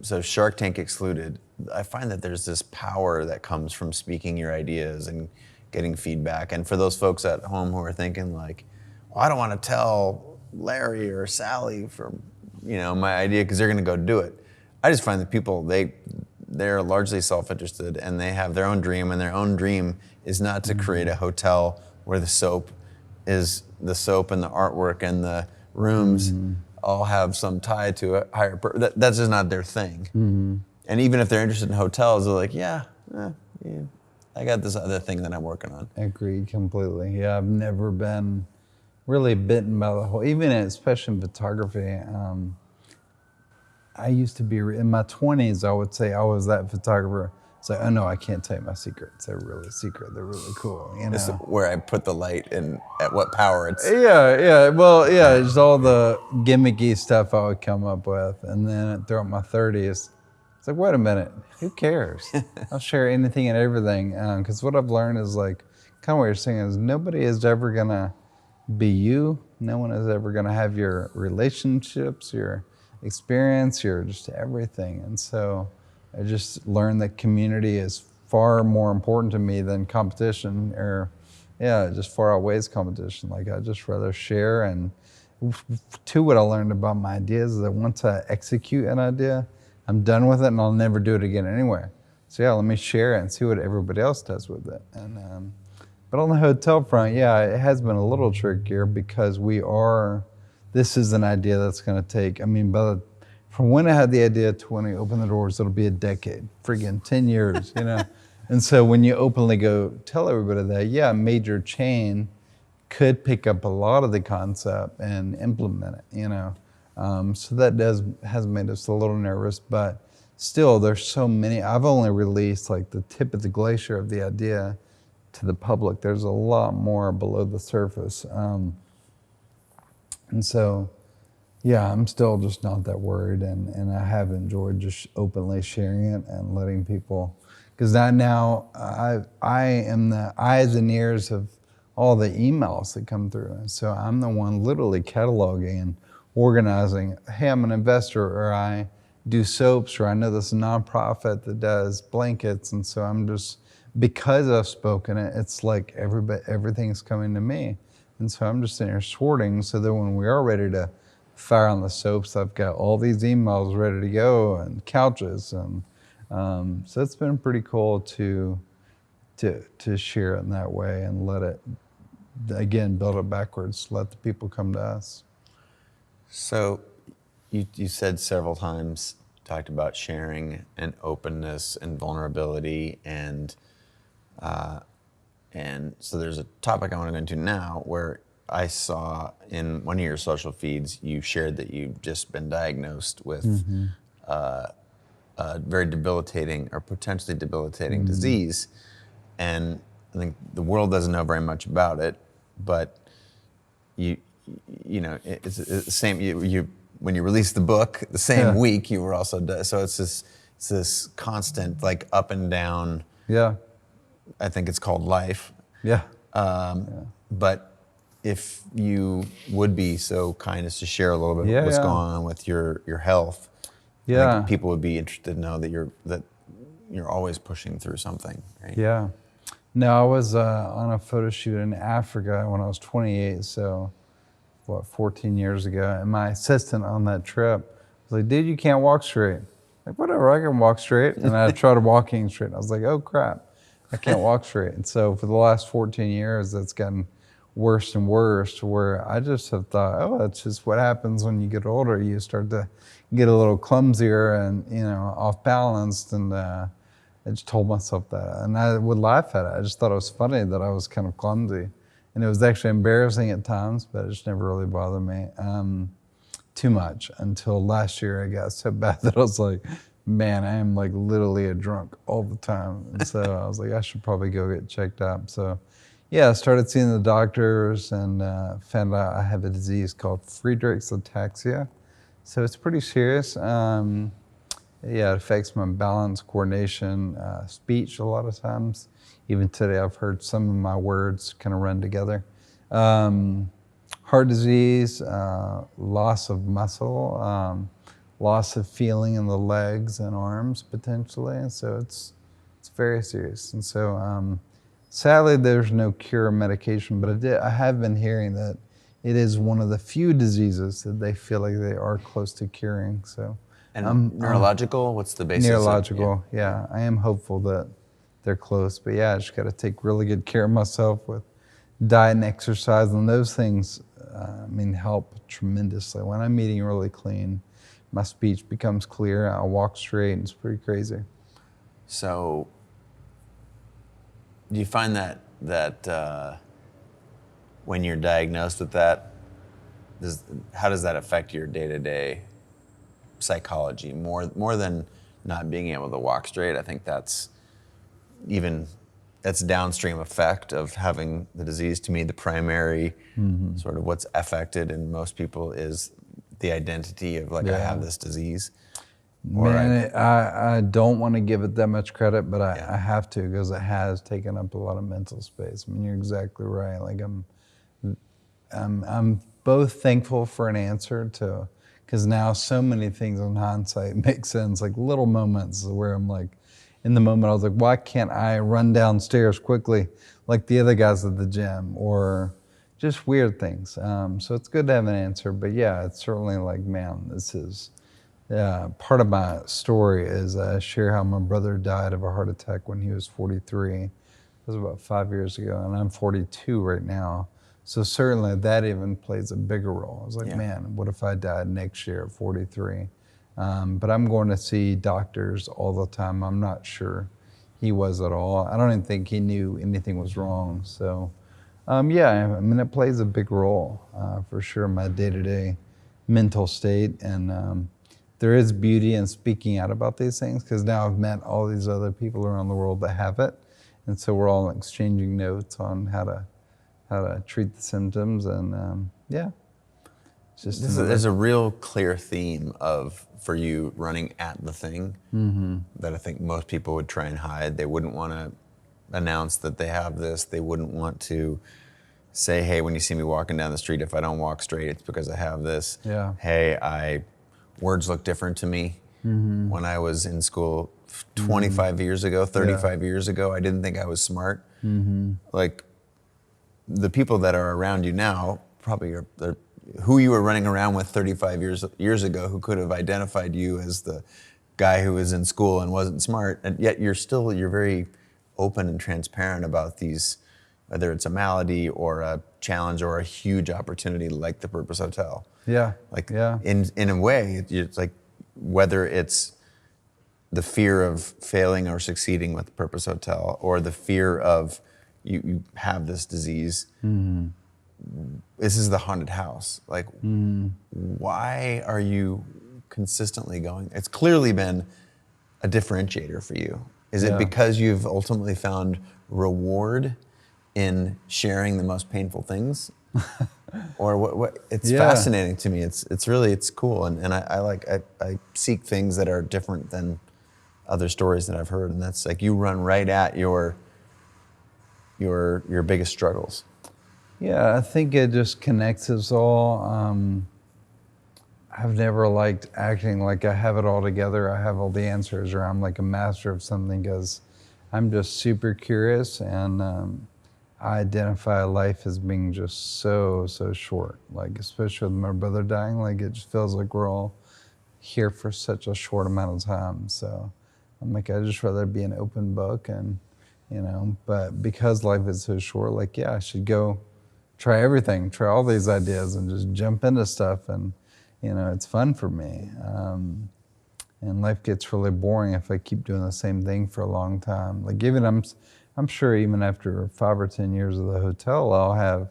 So Shark Tank excluded, I find that there's this power that comes from speaking your ideas and getting feedback. And for those folks at home who are thinking like, well, I don't want to tell Larry or Sally from, my idea, because they're going to go do it. I just find that people, they're largely self-interested, and they have their own dream, and their own dream is not to create a hotel where the soap and the artwork and the rooms all have some tie to a higher that's just not their thing. And even if they're interested in hotels, they're like, I got this other thing that I'm working on. Agreed completely. Yeah, I've never been really bitten by the whole, especially in photography. I used to be, in my 20s, I would say I was that photographer. It's like, oh no, I can't tell you my secrets. They're really secret. They're really cool. This is where I put the light and at what power it's. Just all the gimmicky stuff I would come up with. And then throughout my 30s, it's like, wait a minute, who cares? I'll share anything and everything. Because what I've learned is like, kind of what you're saying is nobody is ever gonna be you. No one is ever gonna have your relationships, your experience, your just everything. And so I just learned that community is far more important to me than competition, it just far outweighs competition. Like I just rather share. And two, what I learned about my ideas is that once I execute an idea, I'm done with it and I'll never do it again anyway. So let me share it and see what everybody else does with it. And but on the hotel front, it has been a little trickier because this is an idea that's going to take, from when I had the idea to when I opened the doors, it'll be a decade, friggin' 10 years, you know? And so when you openly go tell everybody that, yeah, a major chain could pick up a lot of the concept and implement it, you know? So that has made us a little nervous, but still there's so many. I've only released like the tip of the glacier of the idea to the public. There's a lot more below the surface. And so, yeah, I'm still just not that worried, and I have enjoyed just openly sharing it and letting people, because now I am the eyes and ears of all the emails that come through. And so I'm the one literally cataloging and organizing. Hey, I'm an investor, or I do soaps, or I know this nonprofit that does blankets. And so I'm just, because I've spoken it, it's like everything's coming to me. And so I'm just sitting here sorting so that when we are ready to fire on the soaps, I've got all these emails ready to go and couches. And so it's been pretty cool to share it in that way and let it, again, build it backwards, let the people come to us. So you said several times, talked about sharing and openness and vulnerability, and so there's a topic I want to go into now where I saw in one of your social feeds, you shared that you've just been diagnosed with a very debilitating or potentially debilitating disease. And I think the world doesn't know very much about it, but you know, it's the same, you when you released the book, the same week you were also, so it's this constant like up and down. Yeah. I think it's called life. Yeah. But if you would be so kind as to share a little bit of what's going on with your health, I think people would be interested to know that you're always pushing through something, right? Yeah. No, I was on a photo shoot in Africa when I was 28, so 14 years ago, and my assistant on that trip was like, dude, you can't walk straight. Like, whatever, I can walk straight. And I tried walking straight, and I was like, oh crap, I can't walk straight. And so for the last 14 years, that's gotten worse and worse, to where I just have thought, oh, that's just what happens when you get older. You start to get a little clumsier and, you know, off balanced. And I just told myself that, and I would laugh at it. I just thought it was funny that I was kind of clumsy, and it was actually embarrassing at times, but it just never really bothered me too much until last year. I got so bad that I was like, man, I am like literally a drunk all the time. And so I was like, I should probably go get checked out. So yeah, I started seeing the doctors and found out I have a disease called Friedreich's ataxia. So it's pretty serious. Yeah, it affects my balance, coordination, speech a lot of times. Even today, I've heard some of my words kind of run together. Heart disease, loss of muscle, loss of feeling in the legs and arms potentially. And so it's very serious. And so sadly, there's no cure or medication, but I have been hearing that it is one of the few diseases that they feel like they are close to curing. So. And neurological, what's the basis? Neurological, yeah. I am hopeful that they're close, but yeah, I just got to take really good care of myself with diet and exercise, and those things, help tremendously. When I'm eating really clean, my speech becomes clear, I walk straight, and it's pretty crazy. So, do you find that when you're diagnosed with that, how does that affect your day-to-day psychology more than not being able to walk straight? I think that's downstream effect of having the disease. To me, the primary sort of what's affected in most people is the identity of I have this disease. Man, I don't want to give it that much credit, but I have to, because it has taken up a lot of mental space. I mean, you're exactly right. Like I'm both thankful for an answer to, because now so many things in hindsight make sense, like little moments where I'm like, in the moment I was like, why can't I run downstairs quickly like the other guys at the gym, or just weird things. So it's good to have an answer, but yeah, it's certainly like, man, this is, part of my story is I share how my brother died of a heart attack when he was 43. It was about 5 years ago, and I'm 42 right now. So certainly that even plays a bigger role. I was like, man, what if I died next year at 43? But I'm going to see doctors all the time. I'm not sure he was at all. I don't even think he knew anything was wrong. So, yeah, I mean, it plays a big role for sure in my day-to-day mental state. And there is beauty in speaking out about these things, because now I've met all these other people around the world that have it. And so we're all exchanging notes on how to treat the symptoms. And yeah, it's just There's a real clear theme for you running at the thing that I think most people would try and hide. They wouldn't want to announce that they have this. They wouldn't want to say, hey, when you see me walking down the street, if I don't walk straight, it's because I have this. Yeah. Hey, words look different to me. When I was in school 25 years ago, 35 years ago, I didn't think I was smart. Like, the people that are around you now probably are who you were running around with 35 years ago, who could have identified you as the guy who was in school and wasn't smart, and yet you're very open and transparent about these, whether it's a malady or a challenge or a huge opportunity like the Purpose Hotel. Yeah. Like, yeah. in a way, it's like, whether it's the fear of failing or succeeding with the Purpose Hotel, or the fear of you have this disease. This is the haunted house. Like, why are you consistently going? It's clearly been a differentiator for you. Is it because you've ultimately found reward in sharing the most painful things? Or what? It's fascinating to me. It's cool, and I seek things that are different than other stories that I've heard, and that's like, you run right at your biggest struggles. Yeah, I think it just connects us all. I've never liked acting like I have it all together, I have all the answers, or I'm like a master of something, because I'm just super curious, and I identify life as being just so short. Like, especially with my brother dying, like, it just feels like we're all here for such a short amount of time. So I'm like, I'd just rather be an open book, and but because life is so short, like, I should go try everything, try all these ideas, and just jump into stuff. And, it's fun for me. And life gets really boring if I keep doing the same thing for a long time. Like, I'm sure even after 5 or 10 years of the hotel, I'll have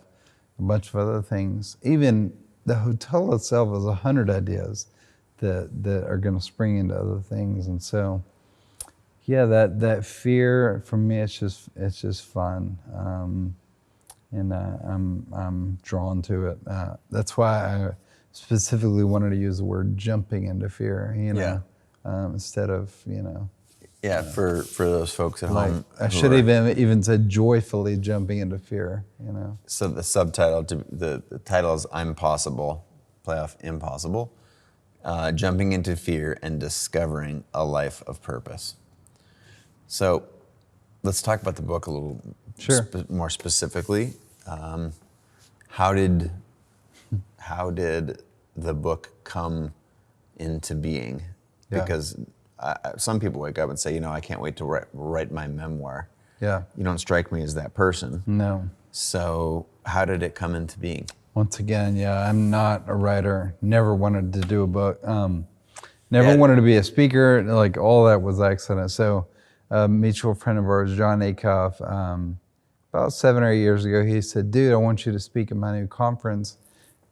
a bunch of other things. Even the hotel itself is 100 ideas that are going to spring into other things. And so, yeah, that fear for me, it's just fun. And I'm drawn to it. That's why I specifically wanted to use the word jumping into fear, instead of, Yeah, for those folks at home. I should have even said joyfully jumping into fear, So the subtitle, the title is I'm Possible, / Impossible, Jumping into Fear and Discovering a Life of Purpose. So let's talk about the book a little more specifically. How did the book come into being? Because some people wake up and say, I can't wait to write my memoir. Yeah. You don't strike me as that person. No. So how did it come into being? Once again, I'm not a writer. Never wanted to do a book. Never wanted to be a speaker. Like, all that was accident. So a mutual friend of ours, John Acuff, about 7 or 8 years ago, he said, dude, I want you to speak at my new conference.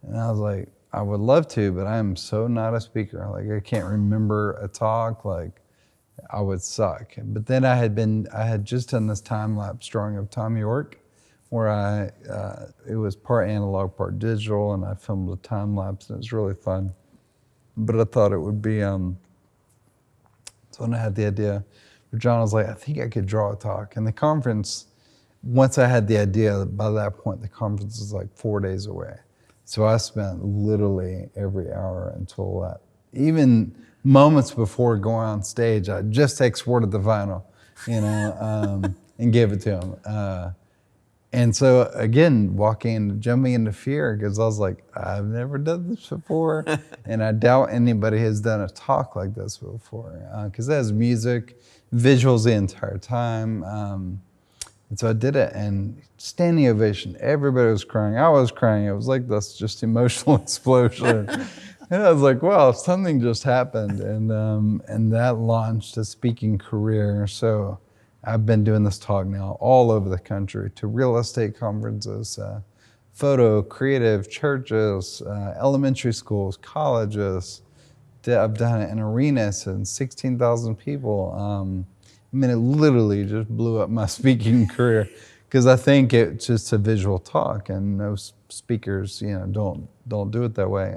And I was like, I would love to, but I'm so not a speaker. Like, I can't remember a talk. Like, I would suck. But then I had just done this time-lapse drawing of Tom York, where it was part analog, part digital, and I filmed a time-lapse, and it was really fun. But I thought it would be, so when I had the idea, John was like, I think I could draw a talk. And the conference, once I had the idea, by that point, the conference was like 4 days away. So I spent literally every hour until that. Even moments before going on stage, I just exported the vinyl, and gave it to him. And so again, jumping into fear, because I was like, I've never done this before, and I doubt anybody has done a talk like this before, because it has music, visuals the entire time. And so I did it, and standing ovation. Everybody was crying. I was crying. It was like this just emotional explosion. And I was like, well, something just happened, and that launched a speaking career. So I've been doing this talk now all over the country, to real estate conferences, photo, creative, churches, elementary schools, colleges. I've done it in arenas and 16,000 people. I mean, it literally just blew up my speaking career, because I think it's just a visual talk, and most speakers, don't do it that way.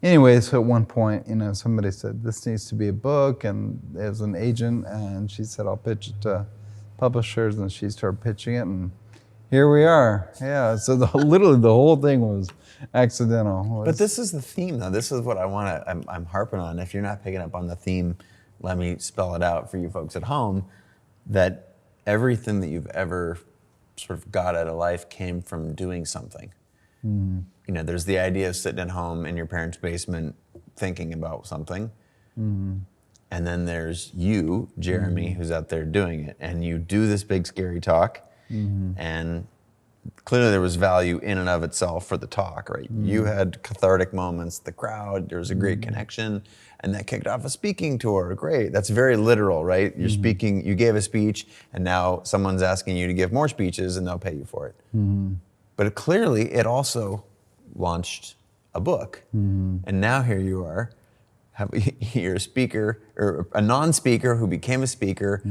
Anyway, so at one point, somebody said, this needs to be a book, and there's an agent, and she said, I'll pitch it to publishers, and she started pitching it, and here we are. Yeah, so literally the whole thing was accidental. But this is the theme, though. This is what I'm harping on. If you're not picking up on the theme, let me spell it out for you folks at home, that everything that you've ever sort of got out of life came from doing something. There's the idea of sitting at home in your parents' basement thinking about something. And then there's you, Jeremy, who's out there doing it. And you do this big, scary talk. And clearly there was value in and of itself for the talk, right? You had cathartic moments, the crowd, there was a great connection. And that kicked off a speaking tour. Great. That's very literal, right? You're speaking, you gave a speech, and now someone's asking you to give more speeches, and they'll pay you for it. But clearly, it also launched a book. And now here you are, you're a speaker, or a non-speaker who became a speaker,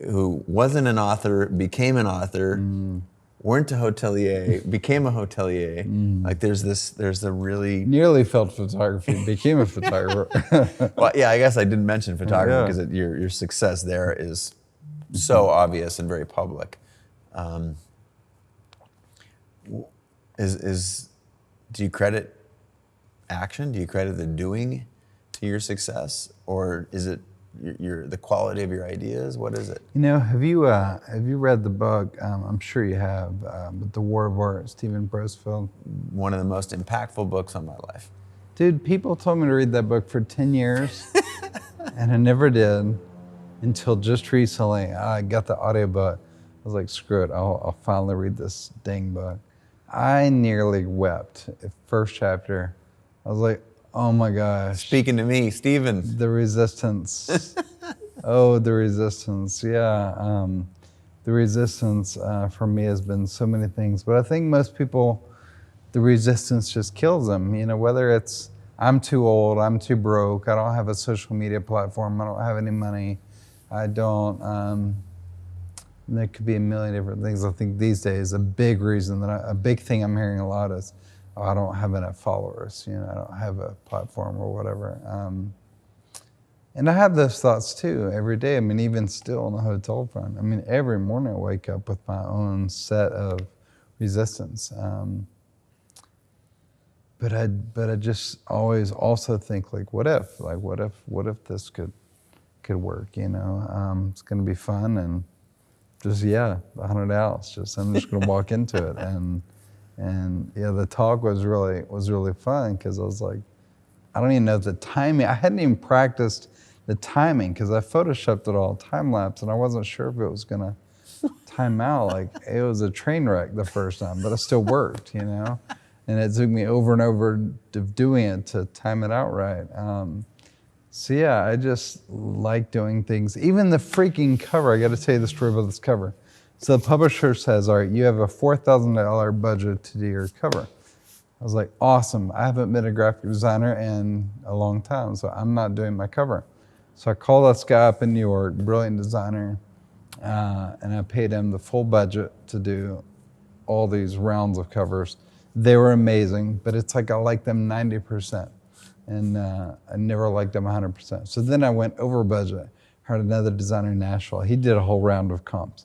who wasn't an author, became an author, weren't a hotelier, became a hotelier. Like there's a really... Nearly felt photography, became a photographer. Well, yeah, I guess I didn't mention photography because your success there is so obvious and very public. Do you credit action? Do you credit the doing to your success, or is it the quality of your ideas? What is it? Have you read the book? I'm sure you have, but The War of Art, Stephen Brosfield. One of the most impactful books on my life. Dude, people told me to read that book for 10 years, and I never did until just recently. I got the audiobook. I was like, screw it, I'll finally read this dang book. I nearly wept at first chapter. I was like, oh my gosh. Speaking to me, Stephen. The resistance. Oh, the resistance. Yeah. The resistance for me has been so many things. But I think most people, the resistance just kills them. Whether it's I'm too old, I'm too broke, I don't have a social media platform, I don't have any money, I don't. There could be a million different things. I think these days a big reason a big thing I'm hearing a lot is, I don't have enough followers, I don't have a platform or whatever. And I have those thoughts too every day. I mean, even still in the hotel front. I mean, every morning I wake up with my own set of resistance. But I just always also think like, what if this could work, It's gonna be fun, and just, $100. I'm just gonna walk into it. And yeah, the talk was really fun, because I was like, I don't even know the timing. I hadn't even practiced the timing, because I photoshopped it all time lapse, and I wasn't sure if it was gonna time out. Like, it was a train wreck the first time, but it still worked, And it took me over and over of doing it to time it out right. So yeah, I just like doing things. Even the freaking cover, I gotta tell you the story about this cover. So the publisher says, all right, you have a $4,000 budget to do your cover. I was like, awesome. I haven't been a graphic designer in a long time, so I'm not doing my cover. So I called this guy up in New York, brilliant designer, and I paid him the full budget to do all these rounds of covers. They were amazing, but it's like I like them 90%, and I never liked them 100%. So then I went over budget, hired another designer in Nashville. He did a whole round of comps.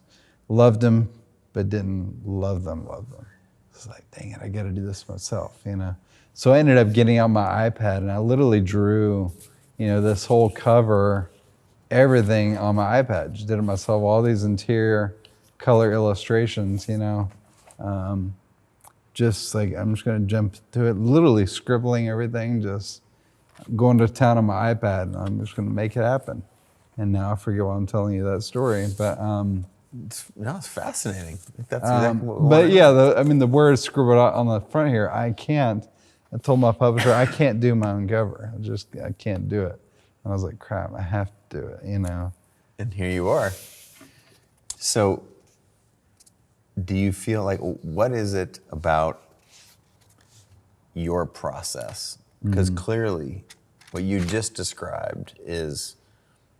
Loved them, but didn't love them. It's like, dang it, I gotta do this myself, So I ended up getting out my iPad, and I literally drew, this whole cover, everything on my iPad. Just did it myself, all these interior color illustrations, just like, I'm just gonna jump to it, literally scribbling everything, just going to town on my iPad, and I'm just gonna make it happen. And now I forget why I'm telling you that story, but it's fascinating. That's exactly what but yeah, the word scribbled out on the front here, I can't I told my publisher, I can't do my own cover. I can't do it. And I was like, crap, I have to do it, you know. And here you are. So do you feel like, what is it about your process? Because clearly what you just described is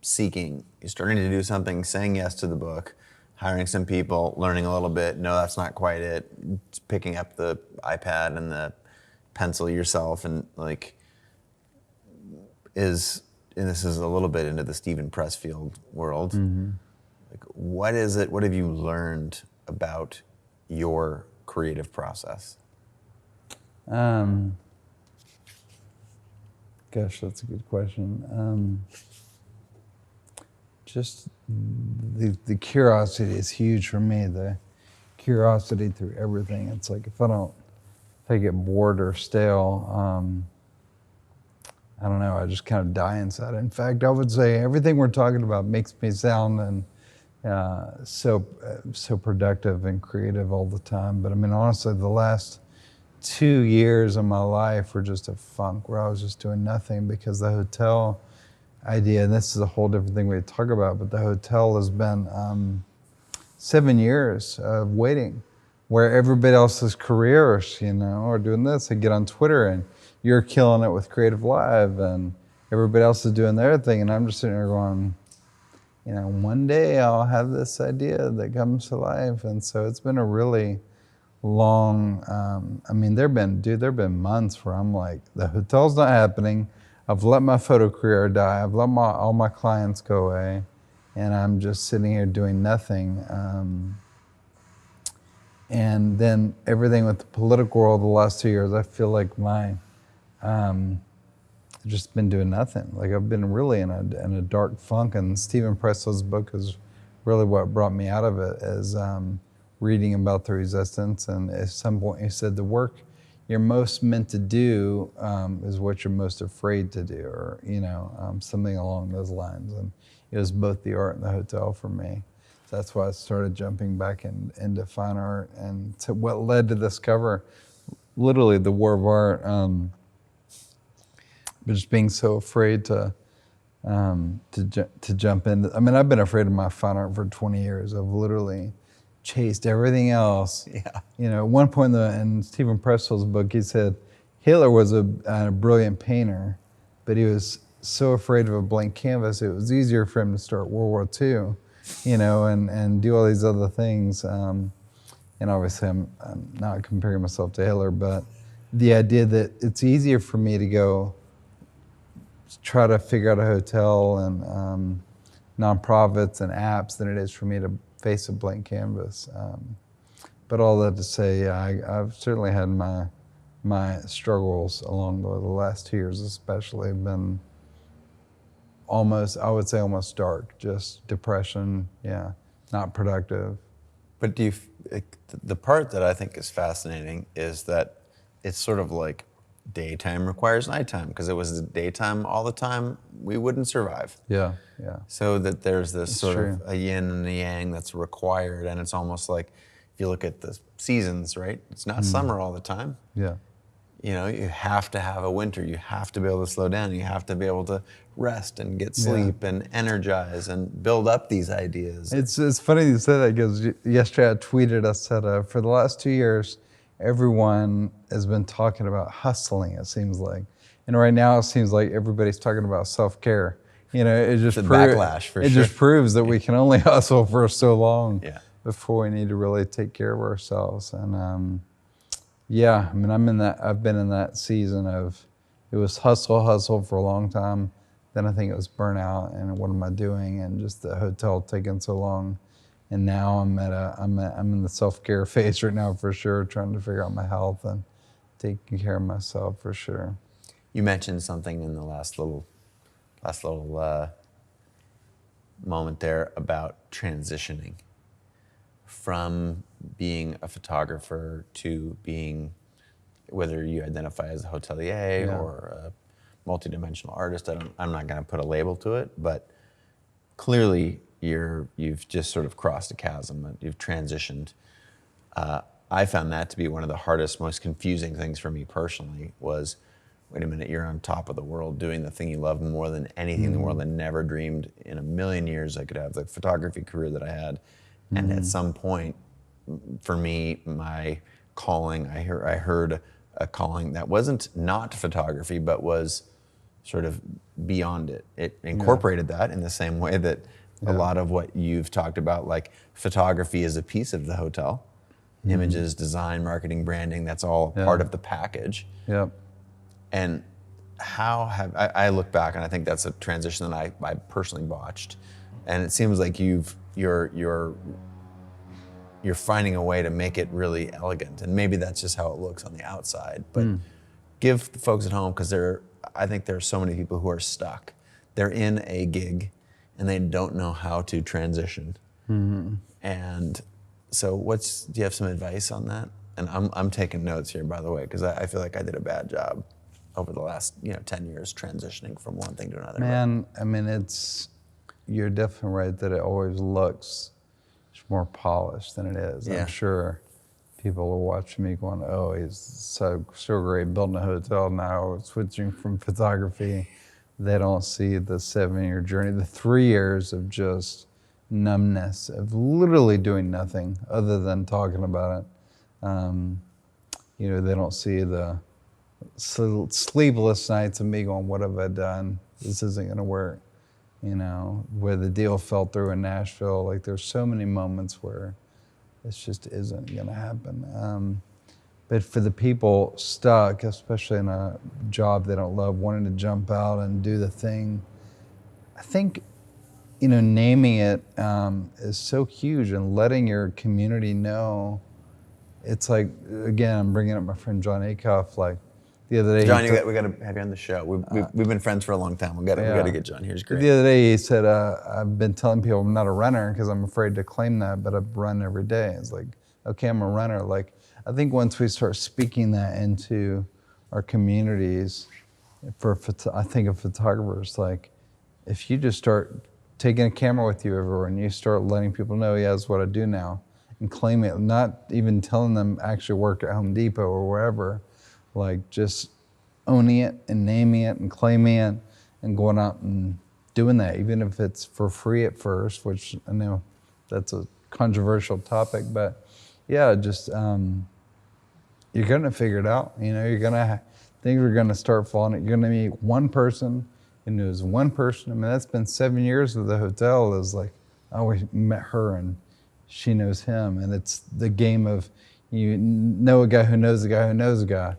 seeking, you're starting to do something, saying yes to the book, hiring some people, learning a little bit, no, that's not quite it, picking up the iPad and the pencil yourself, and like, and this is a little bit into the Stephen Pressfield world. Like, what is it, what have you learned about your creative process? Gosh, that's a good question. Just the curiosity is huge for me. The curiosity through everything. It's like if I get bored or stale, I don't know, I just kind of die inside. In fact, I would say everything we're talking about makes me sound so productive and creative all the time. But I mean, honestly, the last 2 years of my life were just a funk where I was just doing nothing, because the hotel idea, and this is a whole different thing we talk about, but the hotel has been 7 years of waiting, where everybody else's careers, you know, are doing this. They get on Twitter and you're killing it with Creative Live, and everybody else is doing their thing, and I'm just sitting there going, you know, one day I'll have this idea that comes to life. And so it's been a really long, I mean, there've been months where I'm like, the hotel's not happening. I've let my photo career die. I've let all my clients go away, and I'm just sitting here doing nothing. And then everything with the political world the last 2 years, I feel like I've just been doing nothing. Like I've been really in a dark funk, and Stephen Pressfield's book is really what brought me out of it, is reading about the resistance. And at some point he said the work you're most meant to do is what you're most afraid to do, or you know, something along those lines. And it was both the art and the hotel for me. So that's why I started jumping back into fine art, and to what led to this cover, literally the war of art. But just being so afraid to jump into. I mean, I've been afraid of my fine art for 20 years. I've literally chased everything else. Yeah. You know, at one point in Stephen Pressfield's book, he said Hitler was a brilliant painter, but he was so afraid of a blank canvas, it was easier for him to start World War II, you know, and do all these other things. And obviously, I'm not comparing myself to Hitler, but the idea that it's easier for me to go try to figure out a hotel and non-profits and apps than it is for me to face a blank canvas. But all that to say, I've certainly had my struggles along the last 2 years, especially, have been almost dark, just depression, yeah, not productive. But the part that I think is fascinating is that it's sort of like daytime requires nighttime, because it was daytime all the time, we wouldn't survive. Yeah, yeah. So that there's this It's sort true. of a yin and a yang that's required, and it's almost like, if you look at the seasons, right? It's not summer all the time. Yeah. You know, you have to have a winter. You have to be able to slow down. You have to be able to rest and get sleep and energize and build up these ideas. It's funny you say that, because yesterday I tweeted, I said, for the last 2 years, everyone has been talking about hustling, it seems like. And right now it seems like everybody's talking about self-care. You know, it just backlash for sure. just proves that we can only hustle for so long before we need to really take care of ourselves. And yeah, I mean, I've been in that season of, it was hustle for a long time. Then I think it was burnout and what am I doing, and just the hotel taking so long. And now I'm in the self-care phase right now for sure, trying to figure out my health and taking care of myself for sure. You mentioned something in the last little moment there about transitioning from being a photographer to being, whether you identify as a hotelier or a multidimensional artist. I'm not going to put a label to it, but clearly you've just sort of crossed a chasm. You've transitioned. I found that to be one of the hardest, most confusing things for me personally was, wait a minute, you're on top of the world doing the thing you love more than anything in the world. I never dreamed in a million years I could have the photography career that I had. And at some point, for me, my calling, I heard a calling that wasn't not photography, but was sort of beyond it. It incorporated that in the same way that a lot of what you've talked about, like photography is a piece of the hotel. Images, design, marketing, branding, that's all part of the package. Yep. And how have, I look back and I think that's a transition that I personally botched. And it seems like you're finding a way to make it really elegant. And maybe that's just how it looks on the outside. But give the folks at home, because I think there are so many people who are stuck. They're in a gig and they don't know how to transition. And so do you have some advice on that? And I'm taking notes here, by the way, because I feel like I did a bad job over the last 10 years transitioning from one thing to another. Man, I mean, you're definitely right that it always looks more polished than it is. Yeah. I'm sure people are watching me going, oh, he's so great building a hotel now, switching from photography. They don't see the 7-year journey, the 3 years of just numbness, of literally doing nothing other than talking about it. They don't see the sleepless nights of me going, what have I done? This isn't going to work. Where the deal fell through in Nashville. Like, there's so many moments where this just isn't going to happen. But for the people stuck, especially in a job they don't love, wanting to jump out and do the thing, I think, naming it is so huge, and letting your community know. It's like, again, I'm bringing up my friend John Acuff, like, the other day. John, we got to have you on the show. We've been friends for a long time. We got to get John here. He's great. The other day he said, I've been telling people I'm not a runner because I'm afraid to claim that, but I run every day. It's like, okay, I'm a runner. Like, I think once we start speaking that into our communities, I think of photographers, like, if you just start taking a camera with you everywhere and you start letting people know, yeah, that's what I do now, and claim it, not even telling them actually work at Home Depot or wherever, like just owning it and naming it and claiming it and going out and doing that, even if it's for free at first, which I know that's a controversial topic, but yeah, just you're gonna figure it out. Things are gonna start falling. You're gonna meet one person who knows one person. I mean, that's been 7 years with the hotel. Is like, I always met her and she knows him, and it's the game of you know a guy who knows a guy who knows a guy.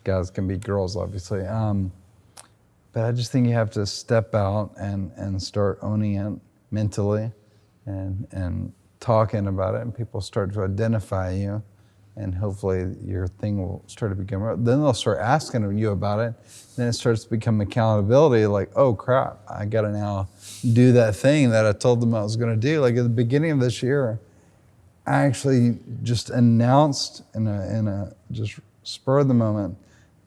Guys can be girls, obviously. But I just think you have to step out and start owning it mentally and talking about it, and people start to identify you, and hopefully your thing will start to become real. Then they'll start asking you about it. Then it starts to become accountability, like, oh crap, I gotta now do that thing that I told them I was gonna do. Like at the beginning of this year, I actually just announced in a just spur of the moment,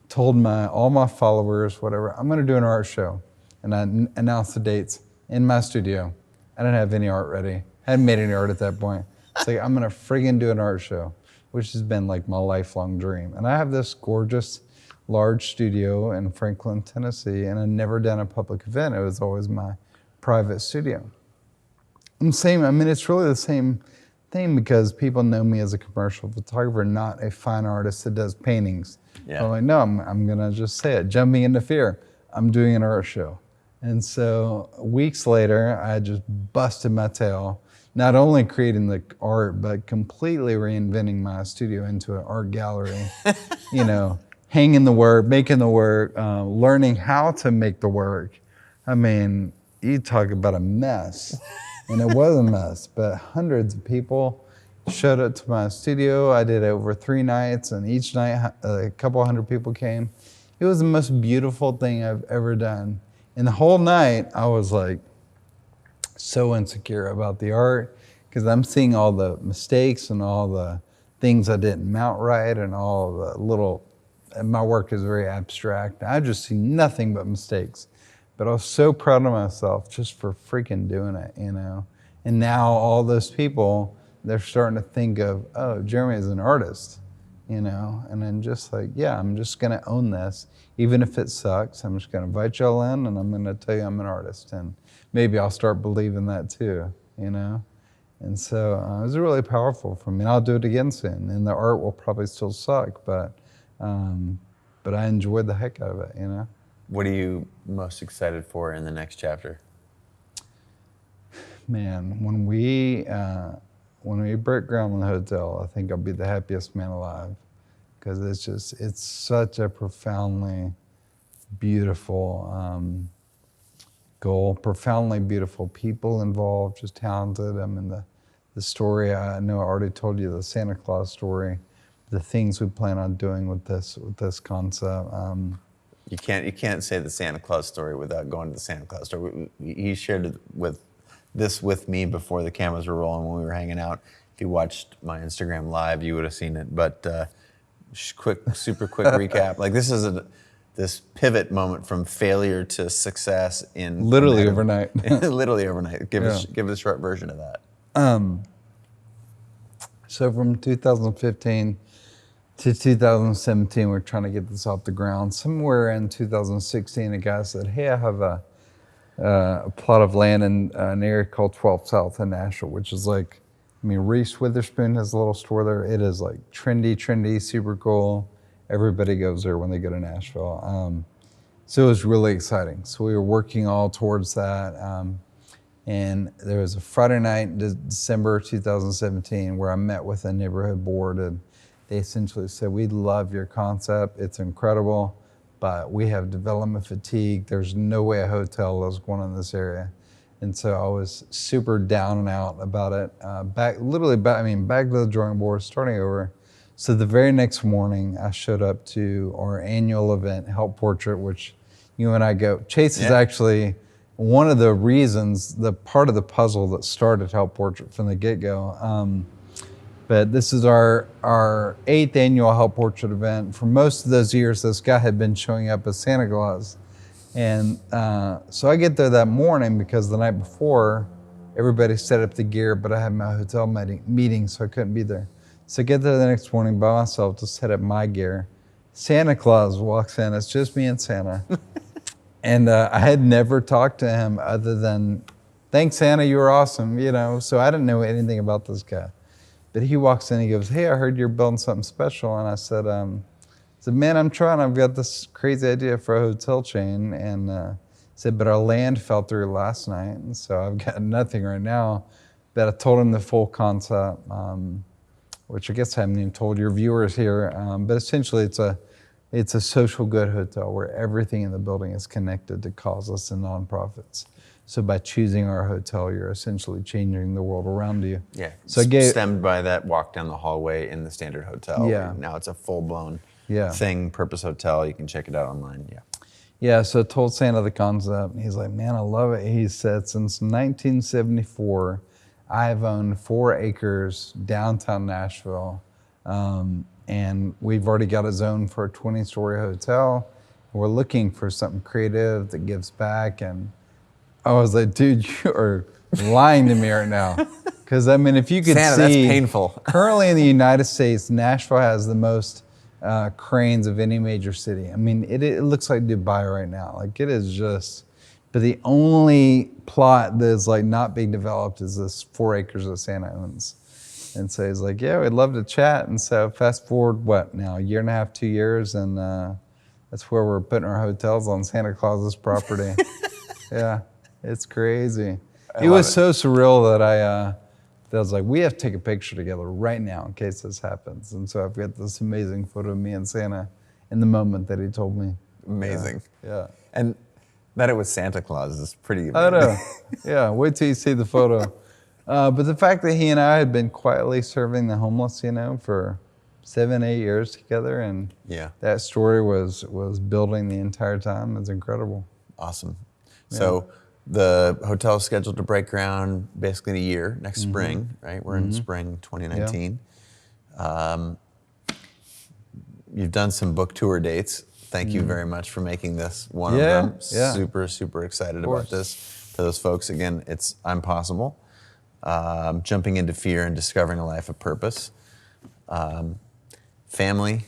told all my followers, whatever, I'm gonna do an art show. And I announced the dates in my studio. I didn't have any art ready. Hadn't made any art at that point. It's like, I'm gonna friggin' do an art show, which has been like my lifelong dream. And I have this gorgeous, large studio in Franklin, Tennessee, and I'd never done a public event. It was always my private studio. And it's really the same thing, because people know me as a commercial photographer, not a fine artist that does paintings. Yeah. I'm like, no, I'm gonna just say it, jumping into fear. I'm doing an art show. And so weeks later, I just busted my tail, not only creating the art, but completely reinventing my studio into an art gallery, hanging the work, making the work, learning how to make the work. I mean, you talk about a mess. And it was a mess, but hundreds of people showed up to my studio. I did it over 3 nights, and each night a couple hundred people came. It was the most beautiful thing I've ever done. And the whole night, I was like so insecure about the art, because I'm seeing all the mistakes and all the things I didn't mount right, and all the my work is very abstract. I just see nothing but mistakes. But I was so proud of myself just for freaking doing it, And now all those people they're starting to think of, oh, Jeremy is an artist, you know, and then just like, yeah, I'm just gonna own this, even if it sucks. I'm just gonna invite y'all in, and I'm gonna tell you I'm an artist, and maybe I'll start believing that too, you know. And so it was really powerful for me. And I'll do it again soon, and the art will probably still suck, but I enjoyed the heck out of it, you know. What are you most excited for in the next chapter? Man, when we break ground on the hotel, I think I'll be the happiest man alive, because it's such a profoundly beautiful goal, profoundly beautiful people involved, just talented. I mean, the story, I know I already told you the Santa Claus story, the things we plan on doing with this concept. You can't say the Santa Claus story without going to the Santa Claus story. He shared this with me before the cameras were rolling when we were hanging out. If you watched my Instagram live, you would have seen it. But super quick recap. Like this pivot moment from failure to success in literally overnight. Literally overnight. Give us a short version of that. So from 2015 to 2017, we're trying to get this off the ground. Somewhere in 2016, a guy said, hey, I have a plot of land in an area called 12 South in Nashville, which is like, I mean, Reese Witherspoon has a little store there. It is like trendy, super cool. Everybody goes there when they go to Nashville. So it was really exciting. So we were working all towards that. And there was a Friday night in December 2017 where I met with a neighborhood board, and they essentially said, we love your concept. It's incredible, but we have development fatigue. There's no way a hotel is going in this area. And so I was super down and out about it. Back to the drawing board, starting over. So the very next morning, I showed up to our annual event, Help Portrait, which you and I go. Chase is actually one of the reasons, the part of the puzzle that started Help Portrait from the get-go. But this is our 8th annual Help Portrait event. For most of those years, this guy had been showing up as Santa Claus. And so I get there that morning because the night before, everybody set up the gear, but I had my hotel meeting, so I couldn't be there. So I get there the next morning by myself to set up my gear. Santa Claus walks in. It's just me and Santa. And I had never talked to him other than, thanks, Santa, you were awesome, you know. So I didn't know anything about this guy. But he walks in, he goes, hey, I heard you're building something special. And I said, man, I'm trying. I've got this crazy idea for a hotel chain. And said, but our land fell through last night, and so I've got nothing right now. But I told him the full concept, which I guess I haven't even told your viewers here. But essentially, it's a social good hotel where everything in the building is connected to causes and nonprofits. So by choosing our hotel, you're essentially changing the world around you. Yeah, so stemmed by that walk down the hallway in the standard hotel. Yeah. Now it's a full-blown thing, purpose hotel. You can check it out online, Yeah, so I told Santa the concept, and he's like, man, I love it. He said, since 1974, I've owned 4 acres downtown Nashville, and we've already got a zone for a 20-story hotel. We're looking for something creative that gives back, and I was like, dude, you are lying to me right now. Because, I mean, if you could Santa, see, that's painful. Currently in the United States, Nashville has the most cranes of any major city. I mean, it looks like Dubai right now. Like, it is just, but the only plot that is like not being developed is this 4 acres that Santa owns. And so he's like, yeah, we'd love to chat. And so fast forward, what now, 1.5 to 2 years, and that's where we're putting our hotels, on Santa Claus's property. Yeah, it's crazy. It was so surreal that I was like, we have to take a picture together right now in case this happens. And so I've got this amazing photo of me and Santa in the moment that he told me. Amazing. Yeah. And that it was Santa Claus is pretty amazing. I know. Yeah, wait till you see the photo. But the fact that he and I had been quietly serving the homeless, you know, for 7-8 years together, and that story was building the entire time is incredible. Awesome. Yeah. So the hotel is scheduled to break ground basically in a year, next spring, right? We're in spring 2019. Yeah. You've done some book tour dates. Thank you very much for making this one of them. Yeah. Super excited about this. For those folks, again, it's I'm Possible. jumping into fear and discovering a life of purpose. Family,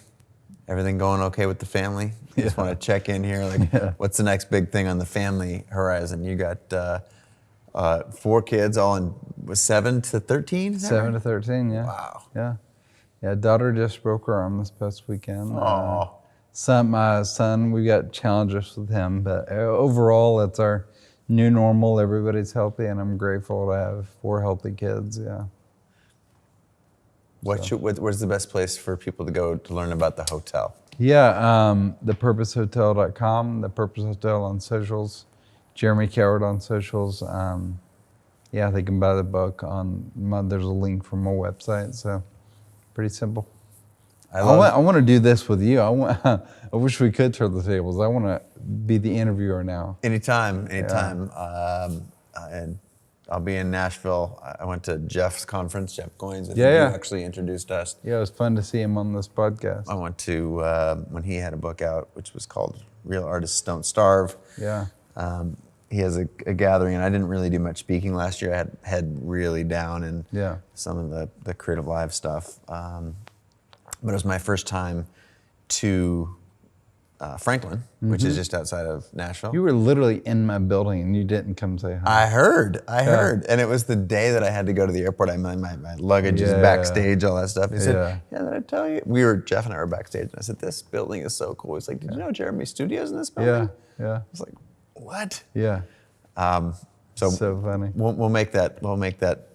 everything going okay with the family? Just want to check in here. Like, what's the next big thing on the family horizon? You got 4 kids, all in 7 to 13? Is that 7 right? to 13, yeah. Wow. Yeah, daughter just broke her arm this past weekend. Aw. My son, we got challenges with him, but overall, it's our new normal. Everybody's healthy, and I'm grateful to have 4 healthy kids, yeah. Where's the best place for people to go to learn about the hotel? Yeah, thepurposehotel.com, The Purpose Hotel on socials, Jeremy Cowart on socials. Yeah, they can buy the book there's a link from my website, so pretty simple. I want to do this with you. I wish we could turn the tables. I want to be the interviewer now. Anytime. And I'll be in Nashville. I went to Jeff's conference, Jeff Goins. He actually introduced us. Yeah, it was fun to see him on this podcast. I went to when he had a book out, which was called Real Artists Don't Starve. Yeah. He has a gathering, and I didn't really do much speaking last year. I had head really down in some of the Creative Live stuff. But it was my first time to Franklin, which is just outside of Nashville. You were literally in my building, and you didn't come say hi. I heard. And it was the day that I had to go to the airport. My luggage is backstage, all that stuff. He said, did I tell you? Jeff and I were backstage, and I said, this building is so cool. He's like, did you know Jeremy Studios in this building? Yeah. I was like, what? Yeah. So funny. We'll make that.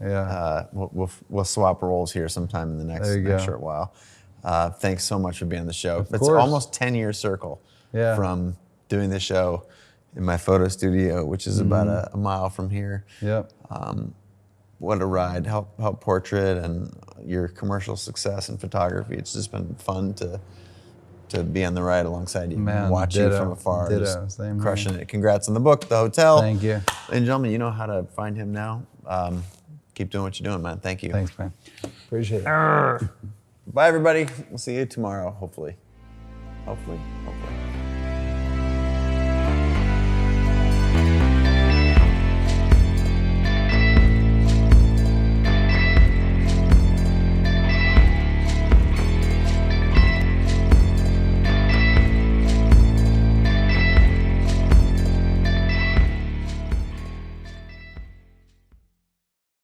Yeah. We'll swap roles here sometime in the next short while. Thanks so much for being on the show. It's almost 10-year circle from doing this show in my photo studio, which is about a mile from here. Yep. What a ride. Help portrait and your commercial success in photography. It's just been fun to be on the ride alongside you. Man, watch you from afar. Ditto. Just crushing it. Congrats on the book, The Hotel. Thank you. Ladies and gentlemen, you know how to find him now. Keep doing what you're doing, man. Thank you. Thanks, man. Appreciate it. Bye, everybody. We'll see you tomorrow, hopefully. Hopefully.